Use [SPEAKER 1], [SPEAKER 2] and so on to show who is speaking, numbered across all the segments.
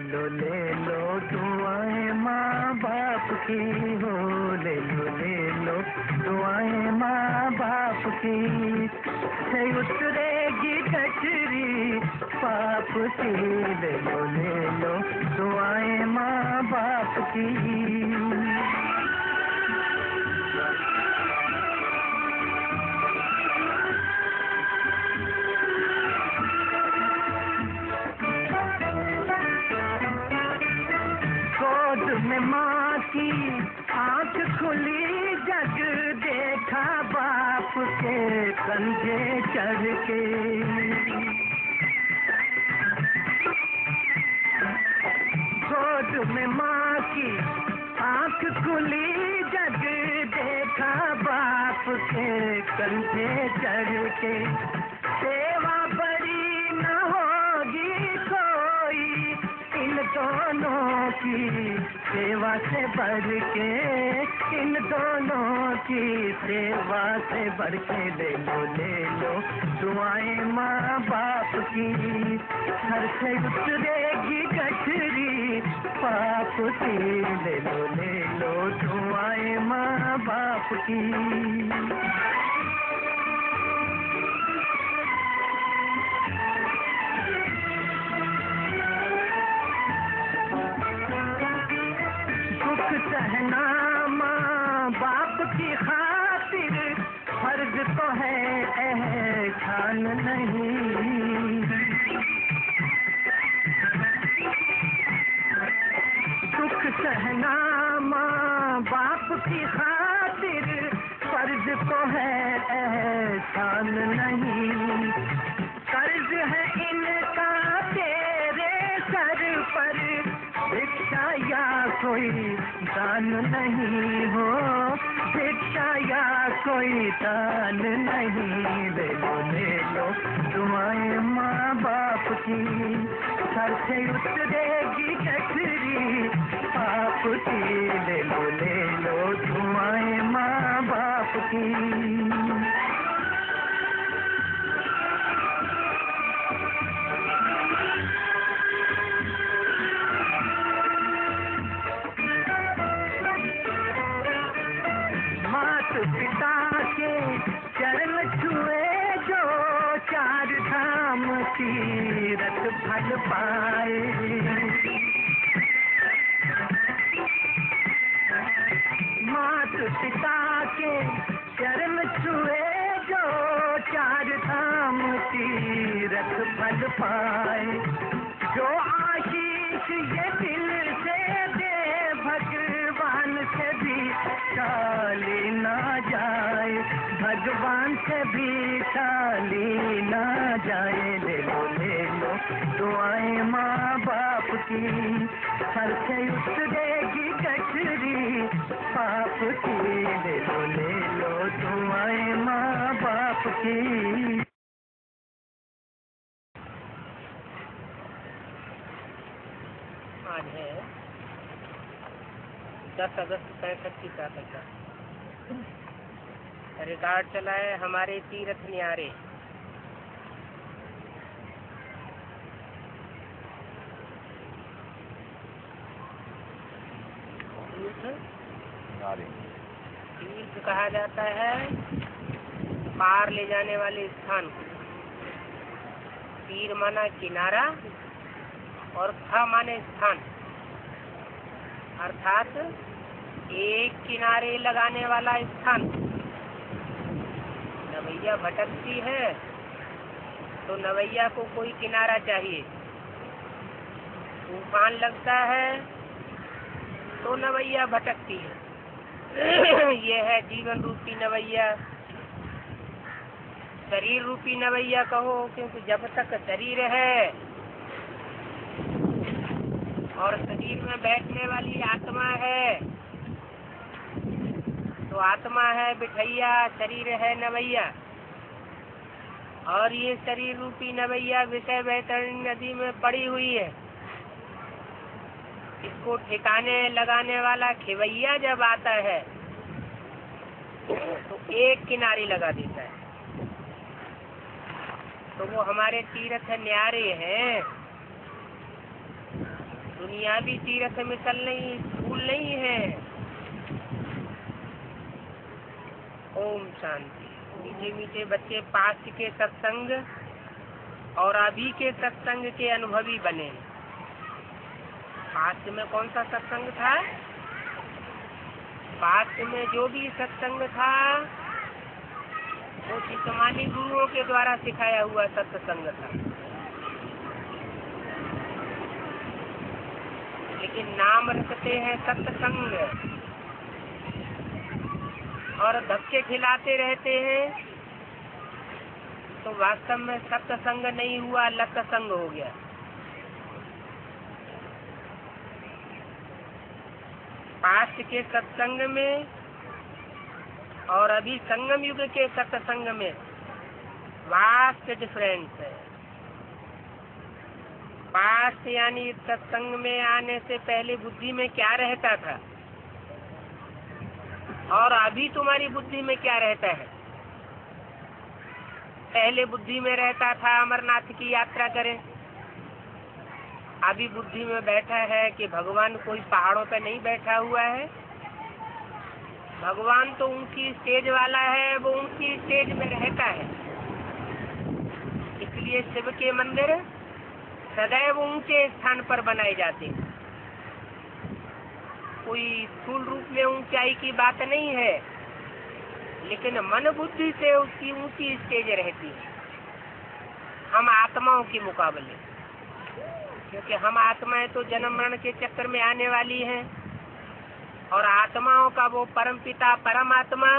[SPEAKER 1] ले लो दुआएं माँ बाप की हो, ले लो दुआएं माँ बाप की, से उतरेगी कचरी पाप की, ले लो दुआएं माँ बाप की। गोद में माँ की आँख खुली, जग देखा बाप के कंधे चढ़ के। गोद में माँ की आँख खुली, जग देखा बाप के कंधे चढ़ के। सेवा बड़ी न होगी कोई इन दोनों की, सेवा से बढ़ के, इन दोनों की सेवा से बढ़ के, ले लो दुआएं माँ बाप की, हर से उतरेगी गठरी पाप की, ले लो दुआएं माँ बाप की। सहना माँ बाप की खातिर फर्ज तो है, एहसान नहीं। दुख सहना माँ बाप की खातिर फर्ज तो है, एहसान नहीं। कर्ज है इनका तेरे सर पर, भिक्षा या कोई दान नहीं हो, भिक्षा या कोई दान नहीं। ले लो दुआएं माँ बाप की, सर से उतरेगी गठरी पाप की, ले लो दुआएं माँ बाप की। पिता के चरण छुए जो, चार धाम तीरथ फल पाए। मात पिता के चरण छुए जो, चार धाम तीरथ फल पाए। जो आशीष ये दिल से दे, भगवान से भी टाली ना जाए, भगवान से भी टाली ना जाए। ले लो दुआएं माँ बाप की, सर से उतरेगी गठरी पाप की, ले लो दुआएं माँ बाप की।
[SPEAKER 2] आज है 10 अगस्त 65 की तारीख का। रिकॉर्ड चला है हमारे तीर्थ न्यारे। तीर्थ कहा जाता है पार ले जाने वाले स्थान को। तीर माना किनारा और थ माने स्थान, अर्थात एक किनारे लगाने वाला स्थान। नवैया भटकती है तो नवैया को कोई किनारा चाहिए। तूफान लगता है तो नवैया भटकती है। ये है जीवन रूपी नवैया, शरीर रूपी नवैया कहो, क्योंकि जब तक शरीर है और शरीर में बैठने वाली आत्मा है, तो आत्मा है बिठैया, शरीर है नवैया। और ये शरीर रूपी नवैया विषय वैतरणी नदी में पड़ी हुई है। इसको ठिकाने लगाने वाला खिवैया जब आता है तो एक किनारे लगा देता है। तो वो हमारे तीर्थ न्यारे हैं। दुनियावी तीर्थ मिसल नहीं, फूल नहीं है। ओम शांति। मीठे मीठे बच्चे पास्ट के सत्संग और अभी के सत्संग के अनुभवी बने। पास्ट में कौन सा सत्संग था? पास्ट में जो भी सत्संग था वो चितमानी गुरुओं के द्वारा सिखाया हुआ सत्संग था। लेकिन नाम रखते हैं सत्संग और धक्के खिलाते रहते हैं, तो वास्तव में सत्संग नहीं हुआ, लत्संग हो गया। पास्ट के सत्संग में और अभी संगम युग के सत्संग में वास्ट डिफरेंस है। पास्ट यानी सत्संग में आने से पहले बुद्धि में क्या रहता था और अभी तुम्हारी बुद्धि में क्या रहता है। पहले बुद्धि में रहता था अमरनाथ की यात्रा करें, अभी बुद्धि में बैठा है कि भगवान कोई पहाड़ों पे नहीं बैठा हुआ है, भगवान तो ऊंची स्टेज वाला है, वो ऊंची स्टेज में रहता है। इसलिए शिव के मंदिर सदैव ऊंचे स्थान पर बनाए जाते हैं। कोई स्थूल रूप में ऊंचाई की बात नहीं है, लेकिन मन बुद्धि से उसकी ऊंची स्टेज रहती है हम आत्माओं के मुकाबले। क्योंकि हम आत्माएं तो जन्म मरण के चक्कर में आने वाली हैं और आत्माओं का वो परम पिता परमात्मा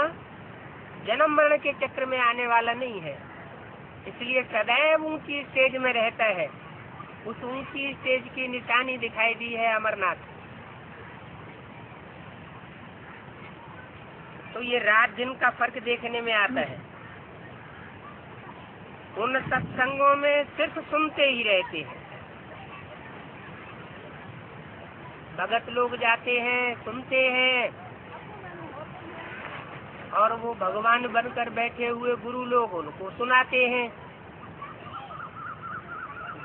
[SPEAKER 2] जन्म मरण के चक्र में आने वाला नहीं है। इसलिए सदैव ऊंची स्टेज में रहता है। उस ऊंची स्टेज की निशानी दिखाई दी है अमरनाथ। तो ये रात दिन का फर्क देखने में आता है। उन सत्संगों में सिर्फ सुनते ही रहते हैं। भगत लोग जाते हैं, सुनते हैं, और वो भगवान बनकर बैठे हुए गुरु लोग उनको सुनाते हैं।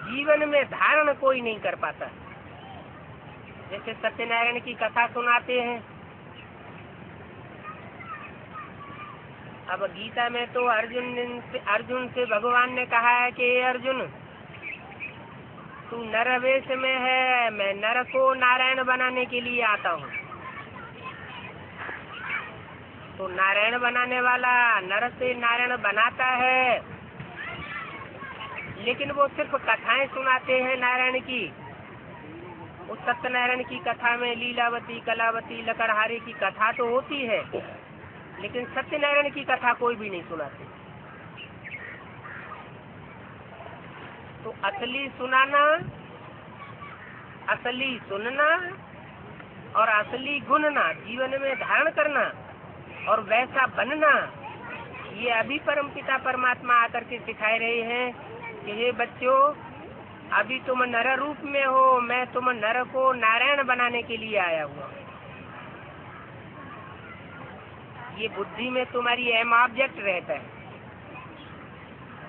[SPEAKER 2] जीवन में धारण कोई नहीं कर पाता। जैसे सत्यनारायण की कथा सुनाते हैं। अब गीता में तो अर्जुन से भगवान ने कहा है कि अर्जुन, तू नर वेश में है, मैं नर को नारायण बनाने के लिए आता हूँ। तो नारायण बनाने वाला नर से नारायण बनाता है, लेकिन वो सिर्फ कथाएं सुनाते हैं नारायण की। उस सत्यनारायण की कथा में लीलावती, कलावती, लकड़हारे की कथा तो होती है, लेकिन सत्यनारायण की कथा कोई भी नहीं सुनाते। तो असली सुनाना, असली सुनना और असली गुणना, जीवन में धारण करना और वैसा बनना, ये अभी परमपिता परमात्मा आकर के सिखाए रहे हैं कि हे बच्चों, अभी तुम नर रूप में हो, मैं तुम नर को नारायण बनाने के लिए आया हुआ। ये बुद्धि में तुम्हारी एम ऑब्जेक्ट रहता है।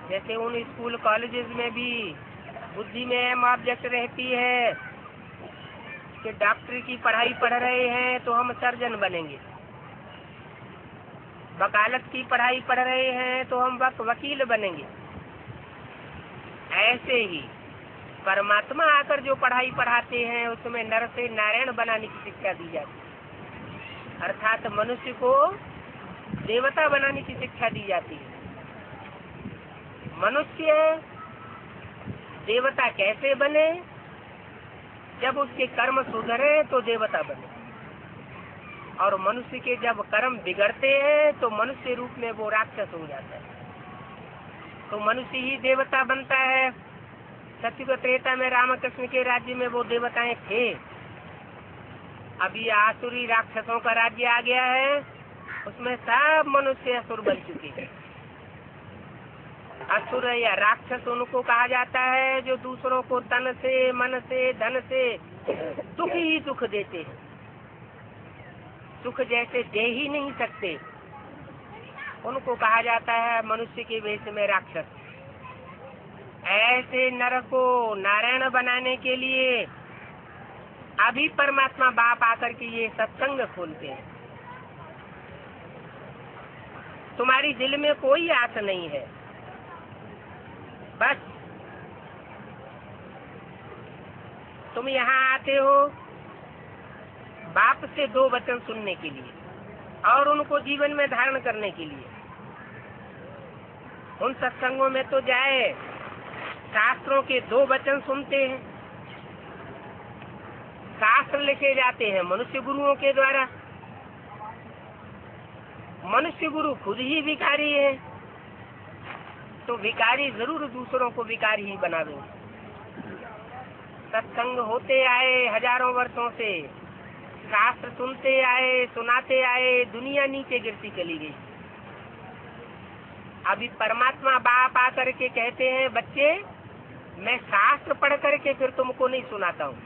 [SPEAKER 2] जैसे उन स्कूल कॉलेजेस में भी बुद्धि में एम ऑब्जेक्ट रहती है कि डॉक्टरी की पढ़ाई पढ़ रहे हैं तो हम सर्जन बनेंगे, वकालत की पढ़ाई पढ़ रहे हैं तो हम वकील बनेंगे। ऐसे ही परमात्मा आकर जो पढ़ाई पढ़ाते हैं उसमें नर से नारायण बनाने की शिक्षा दी जाती है, अर्थात मनुष्य को देवता बनाने की शिक्षा दी जाती है। मनुष्य देवता कैसे बने? जब उसके कर्म सुधरे तो देवता बने, और मनुष्य के जब कर्म बिगड़ते हैं तो मनुष्य रूप में वो राक्षस हो जाता है। तो मनुष्य ही देवता बनता है। सत्युग त्रेता में रामकृष्ण के राज्य में वो देवताएं थे। अभी आसुरी राक्षसों का राज्य आ गया है, उसमें सब मनुष्य असुर बन चुके हैं। असुर या राक्षस उनको कहा जाता है जो दूसरों को तन से, मन से, धन से दुख ही दुख देते हैं। सुख जैसे दे ही नहीं सकते, उनको कहा जाता है मनुष्य के वेश में राक्षस। ऐसे नर को नारायण बनाने के लिए अभी परमात्मा बाप आकर के ये सत्संग खोलते हैं। तुम्हारी दिल में कोई आस नहीं है, बस तुम यहाँ आते हो बाप से 2 वचन सुनने के लिए और उनको जीवन में धारण करने के लिए। उन सत्संगों में तो जाए, शास्त्रों के 2 वचन सुनते हैं, शास्त्र लिखे जाते हैं मनुष्य गुरुओं के द्वारा। मनुष्य गुरु खुद ही भिखारी है, तो भिखारी जरूर दूसरों को भिखारी ही बनावेंगे। सत्संग होते आए हजारों वर्षों से, शास्त्र सुनते आए, सुनाते आए, दुनिया नीचे गिरती चली गई। अभी परमात्मा बाप आकर के कहते हैं, बच्चे मैं शास्त्र पढ़ करके फिर तुमको नहीं सुनाता हूँ,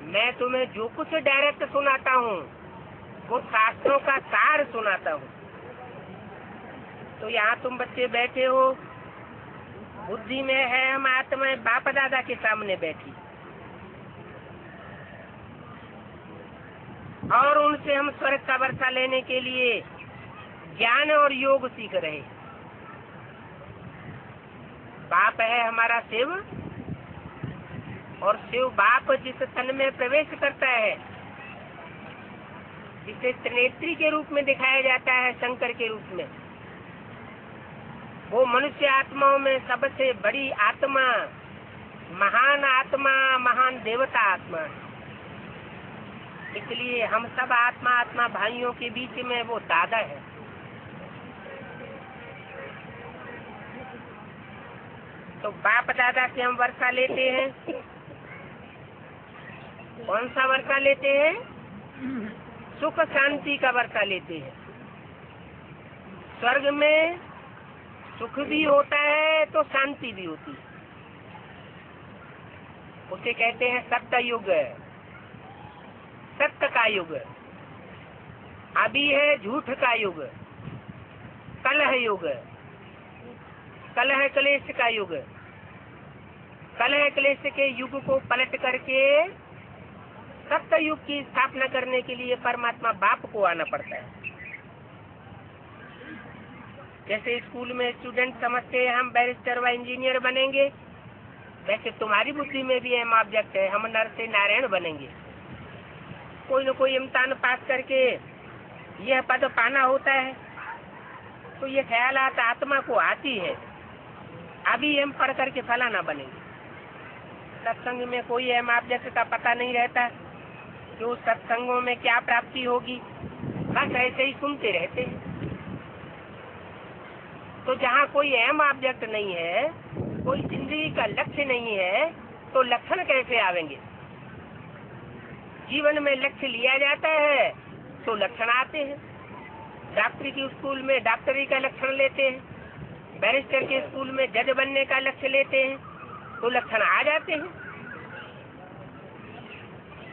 [SPEAKER 2] मैं तुम्हें जो कुछ डायरेक्ट सुनाता हूँ वो शास्त्रों का सार सुनाता हूँ। तो यहाँ तुम बच्चे बैठे हो, बुद्धि में है हम आत्मा बाप दादा के सामने बैठी, और उनसे हम स्वर्ग का वर्षा लेने के लिए ज्ञान और योग सीख रहे। बाप है हमारा शिव, और शिव बाप जिस तन में प्रवेश करता है, जिसे त्रिनेत्री के रूप में दिखाया जाता है शंकर के रूप में, वो मनुष्य आत्माओं में सबसे बड़ी आत्मा, महान देवता आत्मा। इसलिए हम सब आत्मा भाइयों के बीच में वो दादा है। तो बाप दादा से हम वर्षा लेते हैं। कौन सा वर्षा लेते हैं? सुख शांति का वर्षा लेते हैं। स्वर्ग में सुख भी होता है तो शांति भी होती है। उसे कहते हैं सत्य युग, सत्य का युग। अभी है झूठ का युग, कलह युग, कलह क्लेश का युग। कलह क्लेश के युग को पलट करके सत्य युग की स्थापना करने के लिए परमात्मा बाप को आना पड़ता है। जैसे स्कूल में स्टूडेंट समझते हैं हम बैरिस्टर व इंजीनियर बनेंगे, वैसे तुम्हारी बुद्धि में भी एम ऑब्जेक्ट है, हम नर से नारायण बनेंगे। कोई न कोई इम्तिहान पास करके यह पद पाना होता है, तो ये ख्यालात आत्मा को आती है, अभी हम पढ़ करके फलाना बनेंगे। सत्संग में कोई एम ऑब्जेक्ट का पता नहीं रहता कि उस सत्संगों में क्या प्राप्ति होगी, बस ऐसे ही सुनते रहते हैं। तो जहाँ कोई एम ऑब्जेक्ट नहीं है, कोई जिंदगी का लक्ष्य नहीं है, तो लक्षण कैसे आवेंगे? जीवन में लक्ष्य लिया जाता है तो लक्षण आते हैं। डॉक्टरी के स्कूल में डॉक्टरी का लक्षण लेते हैं, बैरिस्टर के स्कूल में जज बनने का लक्ष्य लेते हैं, तो लक्षण आ जाते हैं।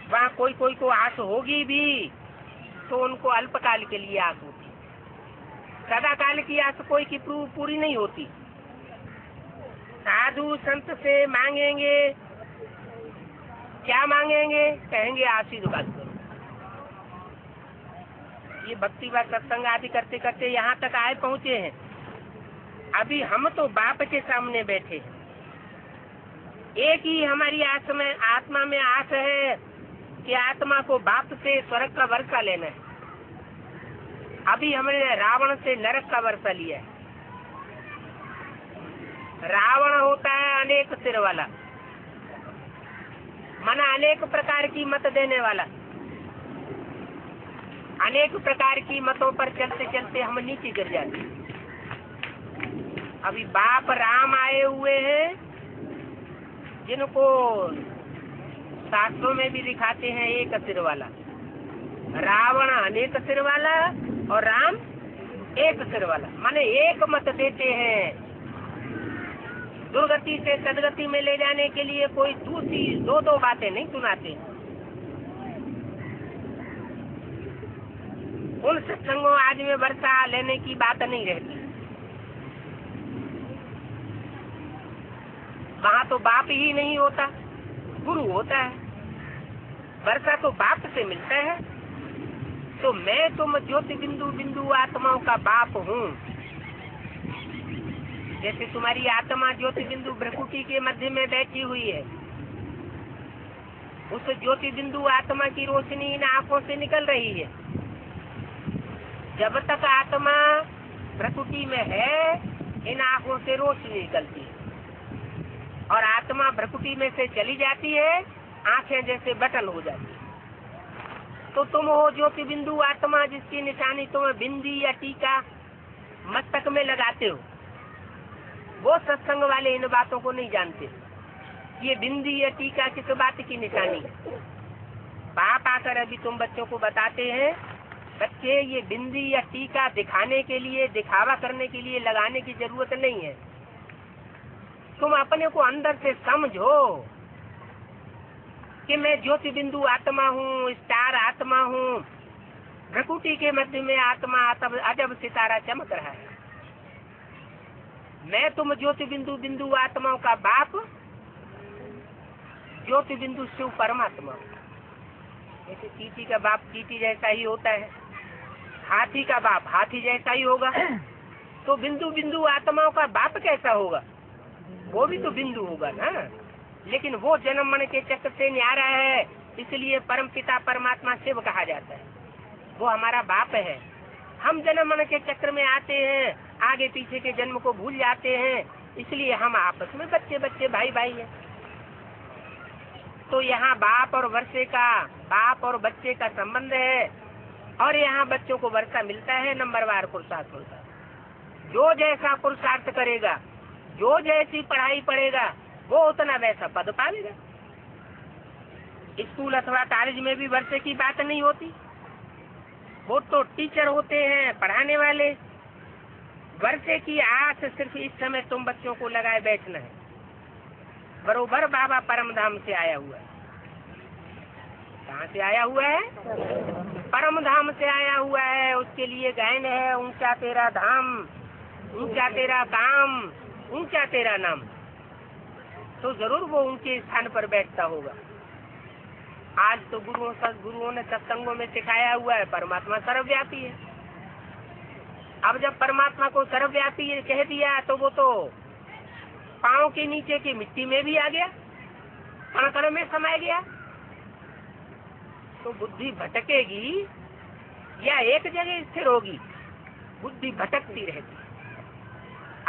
[SPEAKER 2] वहाँ कोई को आस होगी भी तो उनको अल्पकाल के लिए आस होती, सदा काल की आस कोई की पूरी नहीं होती। साधु संत से मांगेंगे, क्या मांगेंगे? कहेंगे आशीर्वाद करो। ये भक्ति व सत्संग आदि करते करते यहाँ तक आए पहुँचे हैं। अभी हम तो बाप के सामने बैठे हैं। एक ही हमारी आत्मा में आस है कि आत्मा को बाप से स्वर्ग का वर्षा लेना है। अभी हमने रावण से नरक का वर्षा लिया है। रावण होता है अनेक सिर वाला, माना अनेक प्रकार की मत देने वाला। अनेक प्रकार की मतों पर चलते चलते हम नीचे गिर जाते। अभी बाप राम आए हुए हैं, जिनको शास्त्रों में भी दिखाते हैं एक सिर वाला। रावण अनेक सिर वाला और राम एक सिर वाला, माने एक मत देते हैं। दुर्गति से सदगति में ले जाने के लिए कोई दूसरी दो बातें नहीं सुनाते। उन सत्संगों आज में वर्षा लेने की बात नहीं रहती। वहाँ तो बाप ही नहीं होता, गुरु होता है, वर्षा तो बाप से मिलता है। तो मैं तुम ज्योति बिंदु बिंदु आत्माओं का बाप हूँ। जैसे तुम्हारी आत्मा ज्योति बिंदु भ्रकुटी के मध्य में बैठी हुई है, उस ज्योति बिंदु आत्मा की रोशनी इन आंखों से निकल रही है। जब तक आत्मा भ्रकुटी में है, इन आंखों से रोशनी निकलती है, और आत्मा भ्रकुटी में से चली जाती है, आंखें जैसे बटन हो जाती है। तो तुम हो ज्योति बिंदु आत्मा, जिसकी निशानी तुम बिंदी या टीका मस्तक में लगाते हो। वो सत्संग वाले इन बातों को नहीं जानते। ये बिंदी या टीका किस बात की निशानी है? बाप आकर अभी तुम बच्चों को बताते हैं, बच्चे ये बिंदी या टीका दिखाने के लिए, दिखावा करने के लिए लगाने की जरूरत नहीं है। तुम अपने को अंदर से समझो कि मैं ज्योति बिंदु आत्मा हूँ, स्टार आत्मा हूँ। भ्रकुटी के मध्य में आत्मा अजब सितारा चमक रहा है। मैं तुम ज्योति बिंदु बिंदु आत्माओं का बाप, ज्योति बिंदु शिव परमात्मा। जैसे चींटी का बाप चींटी जैसा ही होता है, हाथी का बाप हाथी जैसा ही होगा। तो बिंदु बिंदु आत्माओं का बाप कैसा होगा? वो भी तो बिंदु होगा ना। लेकिन वो जन्म मन के चक्र से न्यारा है, इसलिए परम पिता परमात्मा शिव कहा जाता है। वो हमारा बाप है। हम जन्म मन के चक्र में आते हैं, आगे पीछे के जन्म को भूल जाते हैं, इसलिए हम आपस में बच्चे बच्चे भाई भाई हैं। तो यहाँ बाप और वर्षे का, बाप और बच्चे का संबंध है, और यहाँ बच्चों को वर्षा मिलता है नंबरवार पुरुषार्थ होता है। जो जैसा पुरुषार्थ करेगा, जो जैसी पढ़ाई पढ़ेगा, वो उतना वैसा पद पालेगा। स्कूल अथवा कॉलेज में भी वर्षे की बात नहीं होती। वो तो टीचर होते हैं, पढ़ाने वाले। वर्षे की आस सिर्फ इस समय तुम बच्चों को लगाए बैठना है। बरोबर बाबा परम धाम से आया हुआ है। कहाँ से आया हुआ है? परम धाम से आया हुआ है। उसके लिए गायन है, ऊंचा तेरा धाम, ऊंचा तेरा काम, ऊंचा तेरा नाम। तो जरूर वो ऊंचे स्थान पर बैठता होगा। आज तो गुरुओं ने सत्संगों में सिखाया हुआ है, परमात्मा सर्वव्यापी है। अब जब परमात्मा को सर्वव्यापी कह दिया, तो वो तो पांव के नीचे की मिट्टी में भी आ गया, कण कण में समा गया। तो बुद्धि भटकेगी या एक जगह स्थिर होगी? बुद्धि भटकती रहती।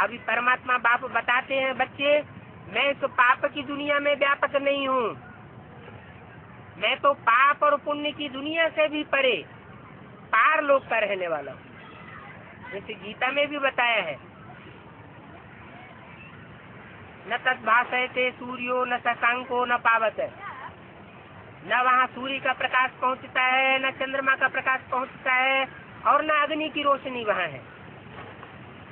[SPEAKER 2] अभी परमात्मा बाप बताते हैं, बच्चे मैं इस पाप की दुनिया में व्यापक नहीं हूँ। मैं तो पाप और पुण्य की दुनिया से भी परे पार लोक का रहने वाला हूँ। जैसे गीता में भी बताया है, न तद्भासयते सूर्यो न शशांको न पावत। न वहाँ सूर्य का प्रकाश पहुँचता है, न चंद्रमा का प्रकाश पहुँचता है, और न अग्नि की रोशनी वहाँ है।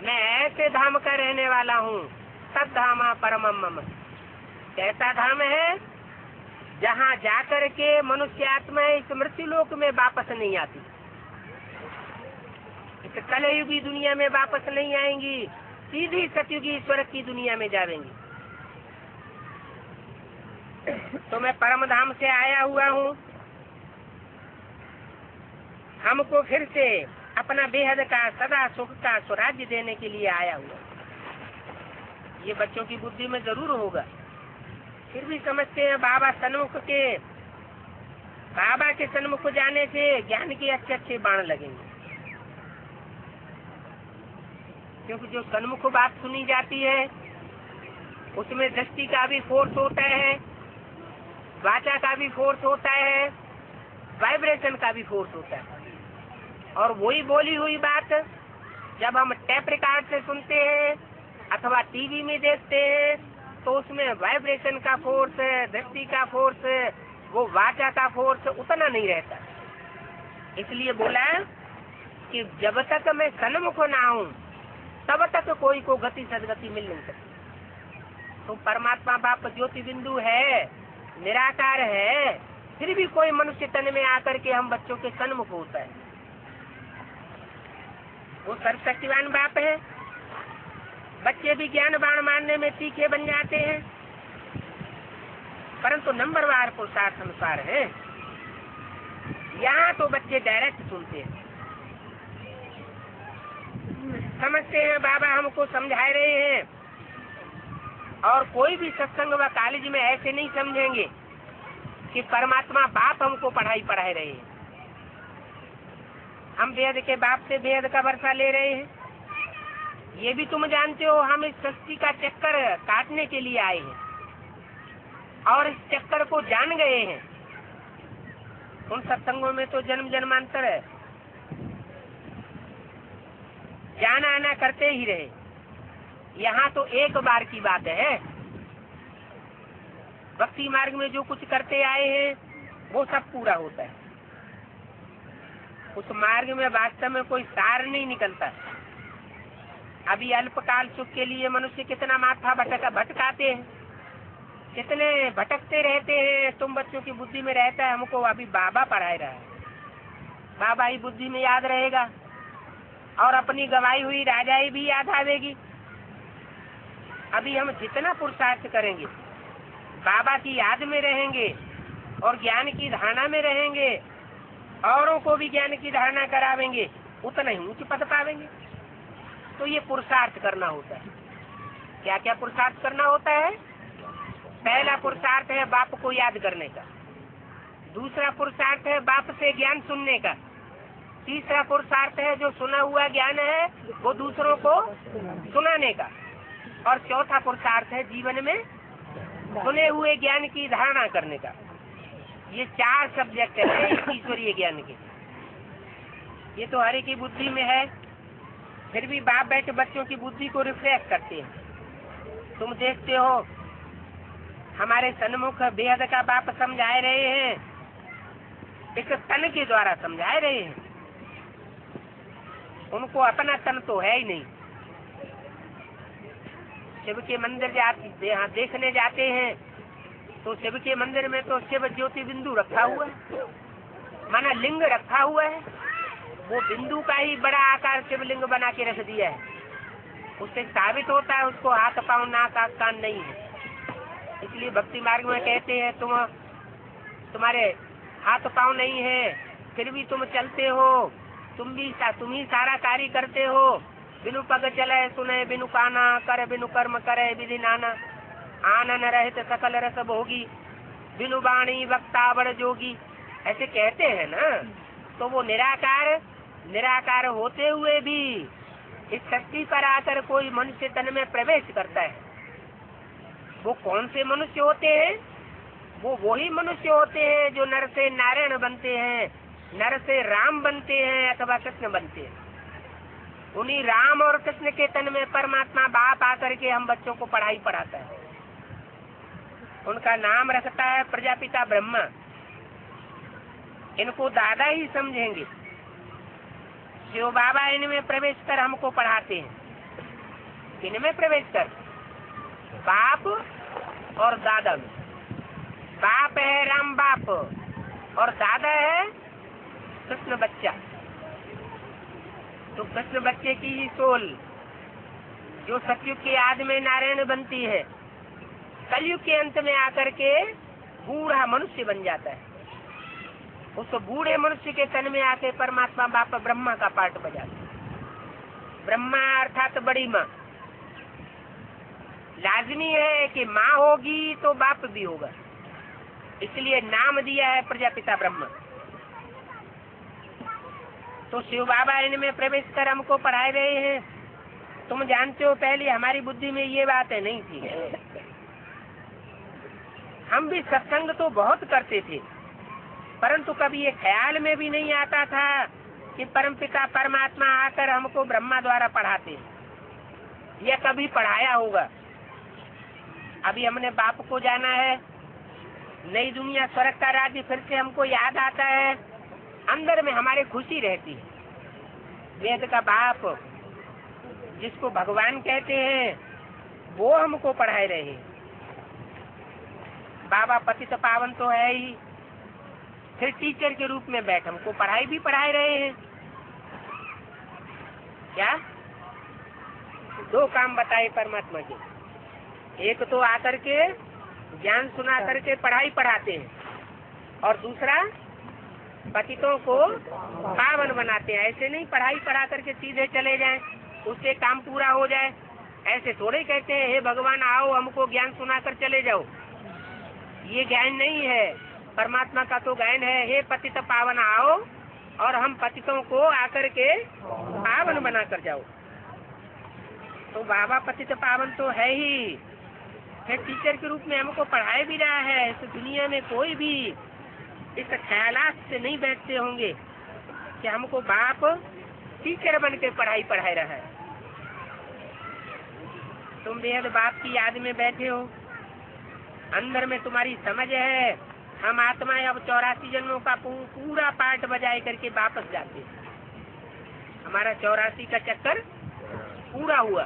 [SPEAKER 2] मैं ऐसे धाम का रहने वाला हूँ, तद्धामा परमम मम। कैसा धाम है? जहाँ जाकर के मनुष्य आत्मा इस मृत्यु लोक में वापस नहीं आती, इस कलयुगी दुनिया में वापस नहीं आएंगी, सीधी सतयुगी ईश्वर की दुनिया में जाएंगी। तो मैं परम धाम से आया हुआ हूँ, हमको फिर से अपना बेहद का सदा सुख का स्वराज्य देने के लिए आया हुआ। ये बच्चों की बुद्धि में जरूर होगा। फिर भी समझते हैं बाबा के सन्मुख जाने से ज्ञान के अच्छे अच्छे बाण लगेंगे। क्योंकि जो सन्मुख बात सुनी जाती है, उसमें दृष्टि का भी फोर्स होता है, वाचा का भी फोर्स होता है, वाइब्रेशन का भी फोर्स होता है। और वही बोली हुई बात जब हम टेप रिकॉर्ड से सुनते हैं अथवा टीवी में देखते हैं, तो उसमें वाइब्रेशन का फोर्स, दृष्टि का फोर्स, वो वाचा का फोर्स उतना नहीं रहता। इसलिए बोला कि जब तक मैं सन्मुख ना हूँ, तब तक कोई को गति सदगति मिल नहीं सकती। तो परमात्मा बाप ज्योति बिंदु है, निराकार है, फिर भी कोई मनुष्य तन में आकर के हम बच्चों के सन्मुख होता है। वो सर्वशक्तिवान बाप है। बच्चे भी ज्ञान बाण मारने में तीखे बन जाते हैं। परंतु नंबरवार पुरुषार्थ अनुसार है। यहाँ तो बच्चे डायरेक्ट सुनते हैं, समझते हैं बाबा हमको समझा रहे हैं। और कोई भी सत्संग व कॉलेज में ऐसे नहीं समझेंगे कि परमात्मा बाप हमको पढ़ाई पढ़ा रहे हैं। हम वेद के बाप से वेद का वर्षा ले रहे हैं। ये भी तुम जानते हो, हम इस सृष्टि का चक्कर काटने के लिए आए हैं और इस चक्कर को जान गए हैं। उन सत्संगों में तो जन्म जन्मांतर है, जाना आना करते ही रहे। यहाँ तो एक बार की बात है। भक्ति मार्ग में जो कुछ करते आए हैं वो सब पूरा होता है। उस मार्ग में वास्तव में कोई सार नहीं निकलता। अभी अल्पकाल सुख के लिए मनुष्य कितना माथा भटकाते हैं, कितने भटकते रहते हैं। तुम बच्चों की बुद्धि में रहता है हमको अभी बाबा पढ़ाए रहा है, बाबा ही बुद्धि में याद रहेगा और अपनी गवाई हुई राजाई भी याद आवेगी। अभी हम जितना पुरुषार्थ करेंगे, बाबा की याद में रहेंगे और ज्ञान की धारणा में रहेंगे, औरों को भी ज्ञान की धारणा करावेंगे, उतना ही ऊंच पद पावेंगे। तो ये पुरुषार्थ करना होता है। क्या क्या पुरुषार्थ करना होता है? पहला पुरुषार्थ है बाप को याद करने का, दूसरा पुरुषार्थ है बाप से ज्ञान सुनने का, तीसरा पुरुषार्थ है जो सुना हुआ ज्ञान है वो दूसरों को सुनाने का, और चौथा पुरुषार्थ है जीवन में सुने हुए ज्ञान की धारणा करने का। ये 4 सब्जेक्ट है ईश्वरीय ज्ञान के। ये तो हर एक की बुद्धि में है, फिर भी बाप बैठे बच्चों की बुद्धि को रिफ्रेश करते हैं। तुम देखते हो हमारे सन्मुख बेहद का बाप समझा रहे हैं, एक तन के द्वारा समझा रहे हैं। उनको अपना तन तो है ही नहीं। शिव के मंदिर देखने जाते हैं तो शिव के मंदिर में तो शिव ज्योति बिंदु रखा हुआ है, माना लिंग रखा हुआ है। वो बिंदु का ही बड़ा आकार शिवलिंग बना के रख दिया है। उससे साबित होता है उसको हाथ पांव नाक आँख कान नहीं है। इसलिए भक्ति मार्ग में कहते हैं तुम्हारे हाथ पांव नहीं है फिर भी तुम चलते हो, तुम ही सारा कार्य करते हो। बिनु पग चले सुने बिनु काना, करे बिनु कर्म करे विधि नाना, आनन रहित सकल रस भोगी, बिनु वाणी वक्ता बड़ जोगी। ऐसे कहते हैं ना। तो वो निराकार होते हुए भी इस शक्ति पर आकर कोई मनुष्य तन में प्रवेश करता है। वो कौन से मनुष्य होते हैं? वो वही मनुष्य होते हैं जो नर से नारायण बनते हैं, नर से राम बनते हैं अथवा कृष्ण बनते हैं। उन्हीं राम और कृष्ण के तन में परमात्मा बाप आकर के हम बच्चों को पढ़ाई पढ़ाता है। उनका नाम रखता है प्रजापिता ब्रह्मा। इनको दादा ही समझेंगे। शिव बाबा इनमें प्रवेश कर हमको पढ़ाते हैं। इनमें प्रवेश कर बाप और दादा में। बाप है राम बाप और दादा है कृष्ण बच्चा। तो कृष्ण बच्चे की ही सोल जो सतयुग के आदि में नारायण बनती है, कलयुग के अंत में आकर के बूढ़ा मनुष्य बन जाता है। उस बूढ़े मनुष्य के तन में आके परमात्मा बाप ब्रह्मा का पाठ बजाता है। ब्रह्मा अर्थात बड़ी माँ। लाजमी है कि माँ होगी तो बाप भी होगा, इसलिए नाम दिया है प्रजापिता ब्रह्मा। तो शिव बाबा इनमें प्रवेश कर हमको पढ़ा रहे हैं। तुम जानते हो पहले हमारी बुद्धि में ये बातें नहीं थी। हम भी सत्संग तो बहुत करते थे, परंतु कभी ये ख्याल में भी नहीं आता था कि परमपिता परमात्मा आकर हमको ब्रह्मा द्वारा पढ़ाते हैं या कभी पढ़ाया होगा। अभी हमने बाप को जाना है, नई दुनिया स्वर्ग का राज्य फिर से हमको याद आता है, अंदर में हमारे खुशी रहती है। वेद का बाप जिसको भगवान कहते हैं वो हमको पढ़ाए रहे हैं। बाबा पतित पावन तो है ही, फिर टीचर के रूप में बैठ हमको पढ़ाई भी पढ़ाए रहे हैं। क्या 2 काम बताए परमात्मा के। एक तो आकर के ज्ञान सुना करके पढ़ाई पढ़ाते हैं, और दूसरा पतितों को पावन बनाते हैं। ऐसे नहीं पढ़ाई पढ़ा करके सीधे चले जाएं, उससे काम पूरा हो जाए, ऐसे थोड़े कहते हैं हे भगवान आओ हमको ज्ञान सुना कर चले जाओ। ये ज्ञान नहीं है, परमात्मा का तो ज्ञान है, हे पतित पावन आओ और हम पतितों को आकर के पावन बना कर जाओ। तो बाबा पतित पावन तो है ही, फिर टीचर के रूप में हमको पढ़ाए भी रहा है। इस दुनिया में कोई भी इस ख्यालात से नहीं बैठते होंगे कि हमको बाप टीचर बन के पढ़ाई पढ़ाए रहा है। तुम बेहद बाप की याद में बैठे हो, अंदर में तुम्हारी समझ है हम आत्माएं अब 84 जन्मों का पूरा पाठ बजाए करके वापस जाते हैं। हमारा 84 का चक्कर पूरा हुआ,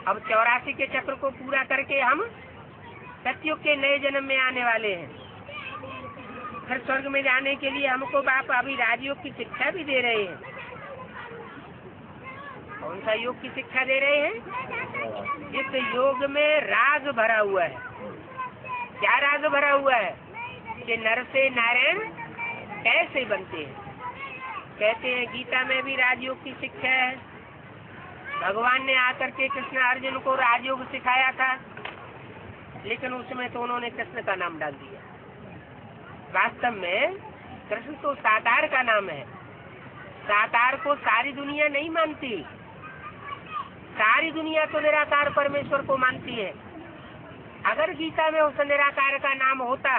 [SPEAKER 2] अब 84 के चक्र को पूरा करके हम सतयुग के नए जन्म में आने वाले हैं। फिर स्वर्ग में जाने के लिए हमको बाप अभी राजयोग की शिक्षा भी दे रहे हैं। कौन सा योग की शिक्षा दे रहे हैं? इस योग में राग भरा हुआ है। क्या राग भरा हुआ है? कि नर से नारायण कैसे बनते हैं। कहते हैं गीता में भी राजयोग की शिक्षा है। भगवान ने आकर के कृष्ण अर्जुन को राजयोग सिखाया था, लेकिन उसमें तो उन्होंने कृष्ण का नाम डाल दिया। वास्तव में कृष्ण तो साकार का नाम है। साकार को सारी दुनिया नहीं मानती, सारी दुनिया तो निराकार परमेश्वर को मानती है। अगर गीता में उस निराकार का नाम होता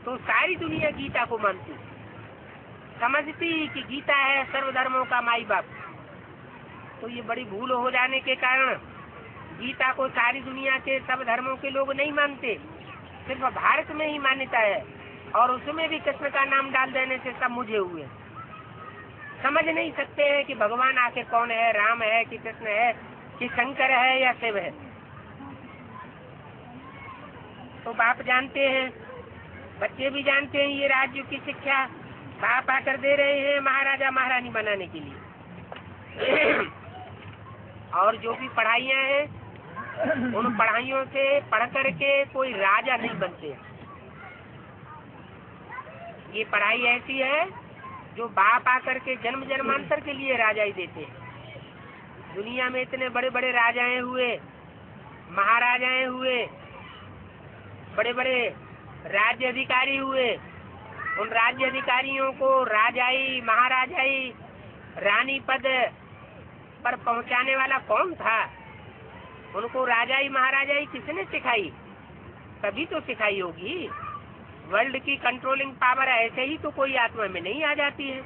[SPEAKER 2] तो सारी दुनिया गीता को मानती, समझती कि गीता है सर्वधर्मों का माई बाप। तो ये बड़ी भूल हो जाने के कारण गीता को सारी दुनिया के सब धर्मों के लोग नहीं मानते, सिर्फ भारत में ही मान्यता है, और उसमें भी कृष्ण का नाम डाल देने से सब मुझे हुए। समझ नहीं सकते हैं कि भगवान आखिर कौन है, राम है कि कृष्ण है कि शंकर है या शिव है। तो बाप जानते हैं, बच्चे भी जानते हैं, ये राज्य की शिक्षा बाप आकर दे रहे हैं महाराजा महारानी बनाने के लिए। और जो भी पढ़ाइयाँ हैं उन पढ़ाइयों से पढ़ करके कोई राजा नहीं बनते। ये पढ़ाई ऐसी है जो बाप आकर के जन्म जन्मांतर के लिए राजा ही देते हैं। दुनिया में इतने बड़े बड़े राजाएं हुए, महाराजाएं हुए, बड़े बड़े राज्य अधिकारी हुए। उन राज्य अधिकारियों को राजाई महाराजाई रानी पद पर पहुंचाने वाला कौन था? उनको राजाई महाराजाई किसने सिखाई? कभी तो सिखाई होगी। वर्ल्ड की कंट्रोलिंग पावर ऐसे ही तो कोई आत्मा में नहीं आ जाती है।